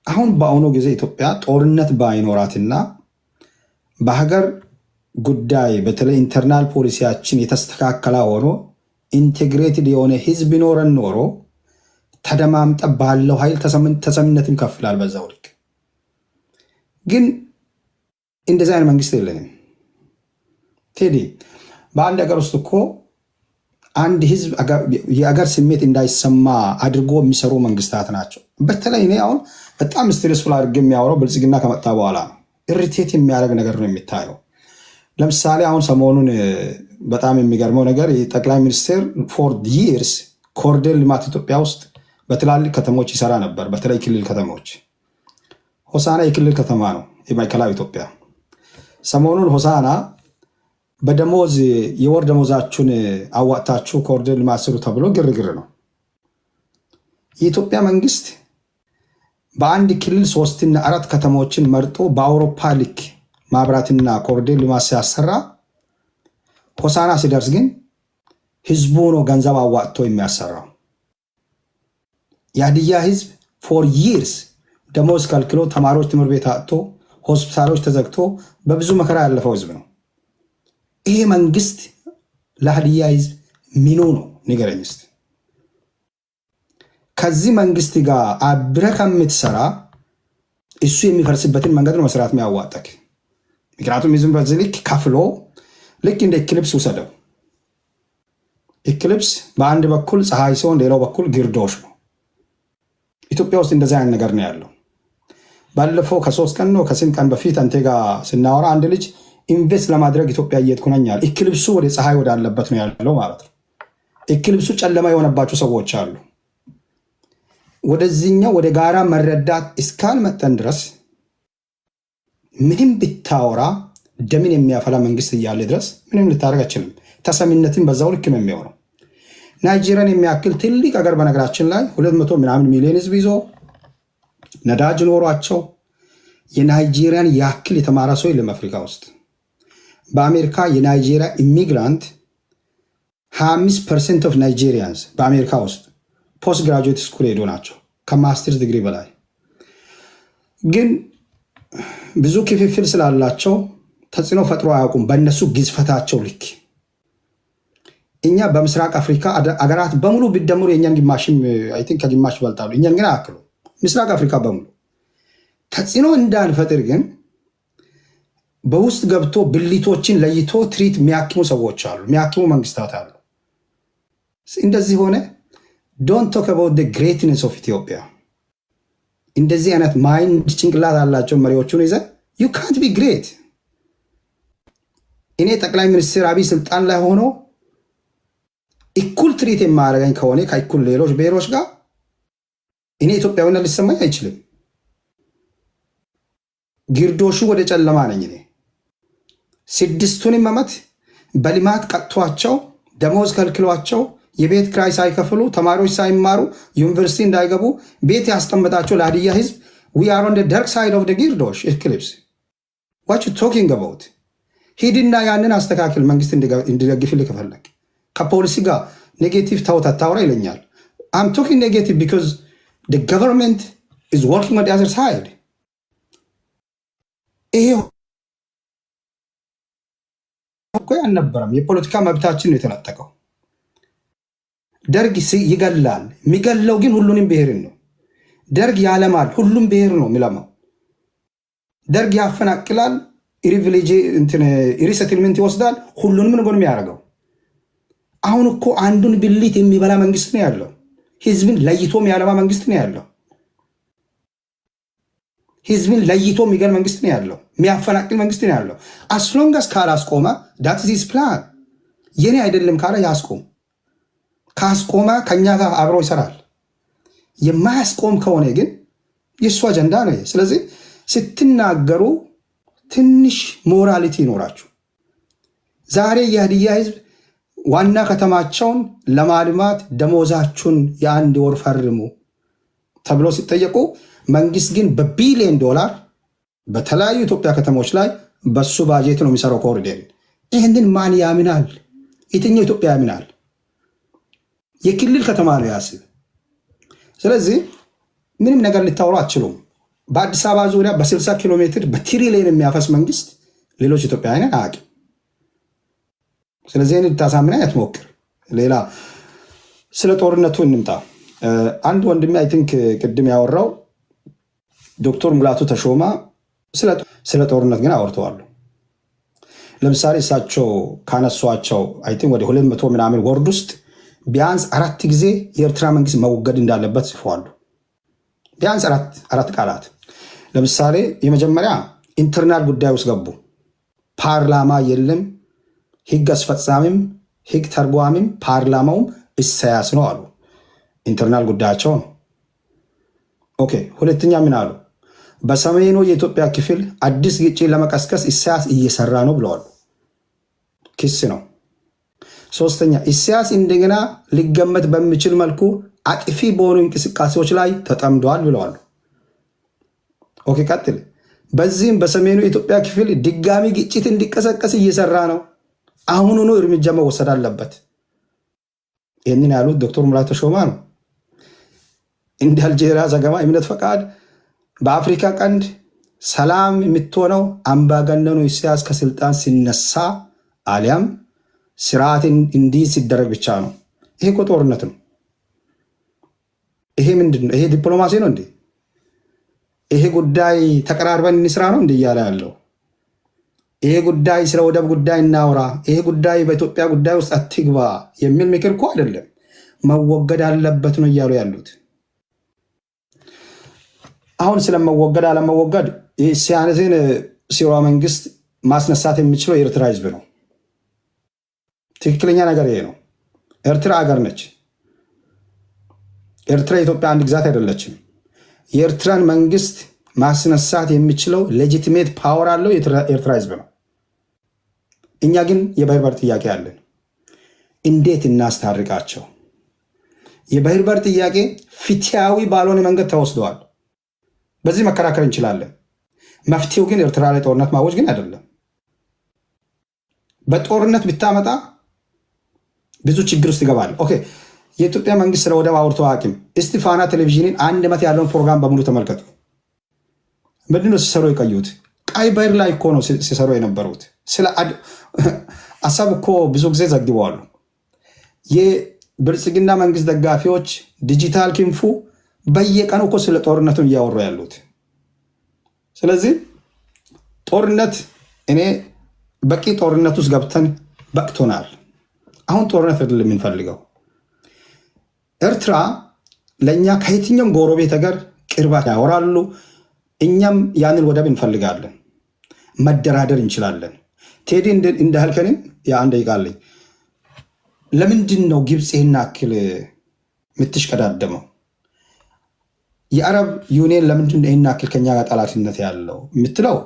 አሁን በአሁኑ ጊዜ ኢትዮጵያ ጦርነት ባይኖራትና በሀገር ጉዳይ በተለይ ኢንተርናል ፖሊሲያችን የተስተካከለ ሆኖ ኢንቴግሬትድ የሆነ ህዝብ ኖረን ኖሮ ተደማምጠ ባለው ኃይል ተሰሚነትም ከፍላል። በዛው ልክ ግን እንደዚህ አይነት መንግስት የለንም። ቴዲ በአንድ ሀገር ውስጥ እኮ አንድ ህዝብ የአገር ስሜት እንዳይሰማ አድርጎ የሚሰሩ መንግስታት ናቸው። በተለይ እኔ አሁን በጣም ስትሬስፉል አድርጌ የሚያወራው ብልጽግና ከመጣ በኋላ ነው። ኢሪቴት የሚያደርግ ነገር ነው የሚታየው። ለምሳሌ አሁን ሰሞኑን በጣም የሚገርመው ነገር የጠቅላይ ሚኒስትር ፎር ይርስ ኮሪደር ልማት ኢትዮጵያ ውስጥ በትላልቅ ከተሞች ይሰራ ነበር። በተለይ ክልል ከተሞች፣ ሆሳና የክልል ከተማ ነው የማዕከላዊ ኢትዮጵያ። ሰሞኑን ሆሳና በደሞዝ የወር ደሞዛችሁን አዋጥታችሁ ኮሪደር ልማት ስሩ ተብሎ ግርግር ነው። የኢትዮጵያ መንግስት በአንድ ክልል 3 እና 4 ከተሞችን መርጦ በአውሮፓ ልክ ማብራትና ኮሪደር ልማት ሲያሰራ ሆሳና ሲደርስ ግን ህዝቡ ነው ገንዘብ አዋጥቶ የሚያሰራው። የሀዲያ ህዝብ ፎር ይርስ ደሞዝ ከልክሎ ተማሪዎች ትምህርት ቤት አጥቶ ሆስፒታሎች ተዘግቶ በብዙ መከራ ያለፈው ህዝብ ነው። ይሄ መንግስት ለሀዲያ ህዝብ ሚኑ ነው ንገረኝ እስቲ። ከዚህ መንግስት ጋር አብረህ ከምትሰራ እሱ የሚፈርስበትን መንገድ ነው መስራት የሚያዋጣክ። ምክንያቱም ህዝብ በዚህ ልክ ከፍሎ ልክ እንደ ኢክሊፕስ ውሰደው። ኢክሊፕስ በአንድ በኩል ፀሐይ ሲሆን ሌላው በኩል ግርዶሽ ነው። ኢትዮጵያ ውስጥ እንደዚህ አይነት ነገር ነው ያለው። ባለፈው ከ3 ቀን ነው ከ8 ቀን በፊት አንተ ጋር ስናወራ አንድ ልጅ ኢንቨስት ለማድረግ ኢትዮጵያ እየሄድኩ ነኝ አለ። ኢክሊፕሱ ወደ ፀሐይ ወዳለበት ነው ያለው ማለት ነው። ኢክሊፕሱ ጨለማ የሆነባቸው ሰዎች አሉ። ወደዚህኛው ወደ ጋራ መረዳት እስካልመጠን ድረስ ምንም ብታወራ ደምን የሚያፈላ መንግስት እያለ ድረስ ምንም ልታደርግ አችልም። ተሰሚነትን በዛው ልክ ነው የሚሆነው። ናይጄሪያን የሚያክል ትልቅ ሀገር በነገራችን ላይ 200 ምናምን ሚሊዮን ህዝብ ይዞ ነዳጅ ኖሯቸው የናይጄሪያን ያክል የተማረ ሰው የለም አፍሪካ ውስጥ። በአሜሪካ የናይጄሪያ ኢሚግራንት 25% ኦፍ ናይጄሪያንስ በአሜሪካ ውስጥ ፖስት ግራጁዌት ስኩል ሄዶ ናቸው ከማስተርስ ዲግሪ በላይ። ግን ብዙ ክፍፍል ስላላቸው ተጽዕኖ ፈጥሮ አያውቁም በእነሱ ግዝፈታቸው ልክ። እኛ በምስራቅ አፍሪካ አገራት በሙሉ ቢደምሩ የእኛን ግማሽም አይ ቲንክ ከግማሽ ይበልጣሉ። እኛን ግን አያክሉ። ምስራቅ አፍሪካ በሙሉ ተጽዕኖ እንዳንፈጥር ግን በውስጥ ገብቶ ብልቶችን ለይቶ ትሪት የሚያክሙ ሰዎች አሉ፣ የሚያክሙ መንግስታት አሉ። እንደዚህ ሆነ ዶንት ቶክ አባውት ዘ ግሬትነስ ኦፍ ኢትዮጵያ። እንደዚህ አይነት ማይንድ ጭንቅላት አላቸው መሪዎቹን ይዘ ዩ ካንት ቢ ግሬት። እኔ ጠቅላይ ሚኒስትር አብይ ስልጣን ላይ ሆኖ እኩል ትሪት የማያደርገኝ ከሆነ ከእኩል ሌሎች ብሔሮች ጋር እኔ ኢትዮጵያዊነት ሊሰማኝ አይችልም። ግርዶሹ ወደ ጨለማ ነኝ እኔ። 6ቱንም ዓመት በልማት ቀጥቷቸው ደሞዝ ከልክሏቸው የቤት ክራይ ሳይከፍሉ ተማሪዎች ሳይማሩ ዩኒቨርሲቲ እንዳይገቡ ቤት ያስቀመጣቸው ለሀዲያ ህዝብ we are on the dark side of the ግርዶሽ ኢክሊፕስ what you talking about። ሂድና ያንን አስተካክል። መንግስት እንዲደግፍልህ ከፈለግ ከፖሊሲ ጋር ኔጌቲቭ ታውት አታውራ ይለኛል። I'm talking negative because the government is working on the other side። ይሄ እኮ አልነበረም። የፖለቲካ መብታችን ነው የተነጠቀው። ደርግ ይገላል። የሚገለው ግን ሁሉንም ብሔርን ነው። ደርግ ያለማል። ሁሉም ብሔር ነው የሚለማው። ደርግ ያፈናቅላል። ሪሴትልመንት ይወስዳል። ሁሉንም ነው የሚያደርገው። አሁን እኮ አንዱን ብልት የሚበላ መንግስት ነው ያለው። ህዝብን ለይቶ የሚያለማ መንግስት ነው ያለው። ህዝብን ለይቶ የሚገል መንግስት ነው ያለው። የሚያፈናቅል መንግስት ነው ያለው። አስሎንጋስ ካላስቆመ ዳት ኢዝ ፕላን። የኔ አይደለም ካለ ያስቆም። ካስቆመ ከኛ ጋር አብሮ ይሰራል። የማያስቆም ከሆነ ግን የእሱ አጀንዳ ነው። ስለዚህ ስትናገሩ ትንሽ ሞራሊቲ ይኖራችሁ። ዛሬ የሀዲያ ህዝብ ዋና ከተማቸውን ለማልማት ደሞዛችሁን የአንድ ወር ፈርሙ ተብሎ ሲጠየቁ መንግስት ግን በቢሊዮን ዶላር በተለያዩ ኢትዮጵያ ከተሞች ላይ በሱ ባጀት ነው የሚሰራው ኮሪደር። ይህንን ማን ያምናል? የትኛው ኢትዮጵያ ያምናል? የክልል ከተማ ነው ያስብ። ስለዚህ ምንም ነገር ልታወሩ አትችሉም። በአዲስ አበባ ዙሪያ በ60 ኪሎ ሜትር በትሪሊየን የሚያፈስ መንግስት ሌሎች ኢትዮጵያውያንን አያውቅም። ስለዚህ ልታሳምና ያትሞክር። ሌላ ስለ ጦርነቱ እንምጣ። አንድ ወንድሜ አይ ቲንክ ቅድም ያወራው ዶክተር ሙላቱ ተሾማ ስለ ጦርነት ግን አወርተዋል። ለምሳሌ እሳቸው ካነሷቸው አይ ቲንክ ወደ 200 ምናምን ወርድ ውስጥ ቢያንስ 4 ጊዜ የኤርትራ መንግስት መወገድ እንዳለበት ጽፈዋል። ቢያንስ አራት ቃላት። ለምሳሌ የመጀመሪያ ኢንተርናል ጉዳይ ውስጥ ገቡ። ፓርላማ የለም፣ ህግ አስፈጻሚም ህግ ተርጓሚም ፓርላማውም ኢሳያስ ነው አሉ። ኢንተርናል ጉዳያቸው ነው። ኦኬ። ሁለተኛ ምን አሉ? በሰሜኑ የኢትዮጵያ ክፍል አዲስ ግጭት ለመቀስቀስ ኢሳያስ እየሰራ ነው ብለዋል። ክስ ነው። ሶስተኛ ኢሳያስ እንደገና ሊገመት በሚችል መልኩ አጥፊ በሆኑ እንቅስቃሴዎች ላይ ተጠምደዋል ብለዋል። ኦኬ ቀጥል። በዚህም በሰሜኑ የኢትዮጵያ ክፍል ድጋሚ ግጭት እንዲቀሰቀስ እየሰራ ነው፣ አሁኑኑ እርምጃ መወሰድ አለበት። ይህንን ያሉት ዶክተር ሙላቱ ተሾማ ነው። እንደ አልጄሪያ ዘገባ እምነት ፈቃድ በአፍሪካ ቀንድ ሰላም የምትሆነው አምባገነኑ ኢሳያስ ከስልጣን ሲነሳ አሊያም ስርዓት እንዲህ ሲደረግ ብቻ ነው። ይሄ እኮ ጦርነት ነው። ይሄ ምንድን ነው? ይሄ ዲፕሎማሲ ነው እንዴ? ይሄ ጉዳይ ተቀራርበን እንስራ ነው እንዴ እያለ ያለው? ይሄ ጉዳይ ስለ ወደብ ጉዳይ እናውራ፣ ይሄ ጉዳይ በኢትዮጵያ ጉዳይ ውስጥ አትግባ የሚል ምክር እኮ አይደለም። መወገድ አለበት ነው እያሉ ያሉት። አሁን ስለመወገድ አለመወገድ ሲያነትን ሲሯ መንግስት ማስነሳት የሚችለው የኤርትራ ህዝብ ነው። ትክክለኛ ነገር ይሄ ነው። ኤርትራ ሀገር ነች። ኤርትራ የኢትዮጵያ አንድ ግዛት አይደለችም። የኤርትራን መንግስት ማስነሳት የሚችለው ሌጂቲሜት ፓወር አለው የኤርትራ ህዝብ ነው። እኛ ግን የባህር በር ጥያቄ አለን። እንዴት እናስታርቃቸው? የባህር በር ጥያቄ ፍትሃዊ ባልሆነ መንገድ ተወስደዋል። በዚህ መከራከር እንችላለን። መፍትሄው ግን ኤርትራ ላይ ጦርነት ማወጅ ግን አይደለም። በጦርነት ብታመጣ ብዙ ችግር ውስጥ ይገባል። ኦኬ የኢትዮጵያ መንግስት ስለ ወደብ አውርቶ አያውቅም። እስቲ ፋና ቴሌቪዥንን 1 ዓመት ያለውን ፕሮግራም በሙሉ ተመልከቱ። ምንድነው ሲሰሩ የቆዩት? ቀይ ባህር ላይ እኮ ነው ሲሰሩ የነበሩት። ስለ ሀሳብ እኮ ብዙ ጊዜ ዘግበዋሉ። የብልጽግና መንግስት ደጋፊዎች ዲጂታል ክንፉ በየቀኑ እኮ ስለ ጦርነቱን እያወሩ ያሉት። ስለዚህ ጦርነት እኔ በቂ ጦርነት ውስጥ ገብተን በቅቶናል። አሁን ጦርነት አይደለም የምንፈልገው። ኤርትራ ለእኛ ከየትኛውም ጎረቤት ሀገር ቅርባት ያወራሉ። እኛም ያንን ወደብ እንፈልጋለን። መደራደር እንችላለን። ቴዲ እንዳልከንም የአንድ ይቃለኝ ለምንድን ነው ግብፅ ይህን ያክል የምትሽቀዳደመው? የአረብ ዩኒየን ለምንድን ነው ይህን ያክል ከኛ ጋር ጠላትነት ያለው የምትለው?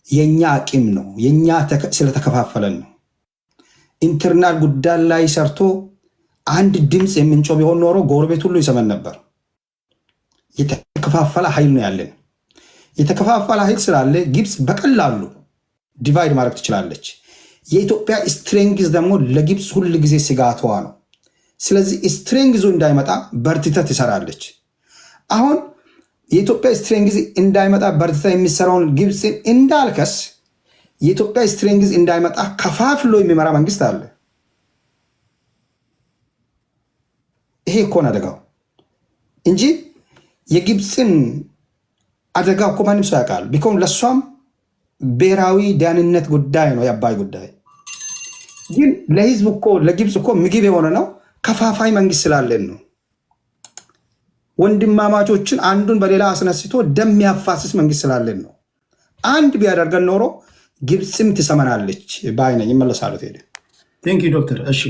የኛ አቂም ነው። የኛ ስለተከፋፈለን ነው። ኢንተርናል ጉዳይ ላይ ሰርቶ አንድ ድምፅ የምንጮ ቢሆን ኖሮ ጎረቤት ሁሉ ይሰማን ነበር። የተከፋፈለ ኃይል ነው ያለን። የተከፋፈለ ኃይል ስላለ ግብፅ በቀላሉ ዲቫይድ ማድረግ ትችላለች። የኢትዮጵያ ስትሬንግዝ ደግሞ ለግብፅ ሁል ጊዜ ስጋቷ ነው። ስለዚህ ስትሬንግዙ እንዳይመጣ በርትታ ትሰራለች። አሁን የኢትዮጵያ ስትሬንግዝ እንዳይመጣ በርትታ የሚሰራውን ግብፅን እንዳልከስ የኢትዮጵያ ስትሬንግዝ እንዳይመጣ ከፋፍሎ የሚመራ መንግስት አለ። ይሄ እኮን አደጋው እንጂ የግብፅን አደጋ እኮ ማንም ሰው ያውቃል። ቢኮም ለእሷም ብሔራዊ ደህንነት ጉዳይ ነው የአባይ ጉዳይ። ግን ለህዝብ እኮ ለግብፅ እኮ ምግብ የሆነ ነው ከፋፋይ መንግስት ስላለን ነው። ወንድማማቾችን አንዱን በሌላ አስነስቶ ደም ያፋስስ መንግስት ስላለን ነው። አንድ ቢያደርገን ኖሮ ግብፅም ትሰመናለች ባይነኝ። ይመለሳሉ። ቴዲ ቴንክ ዩ ዶክተር። እሺ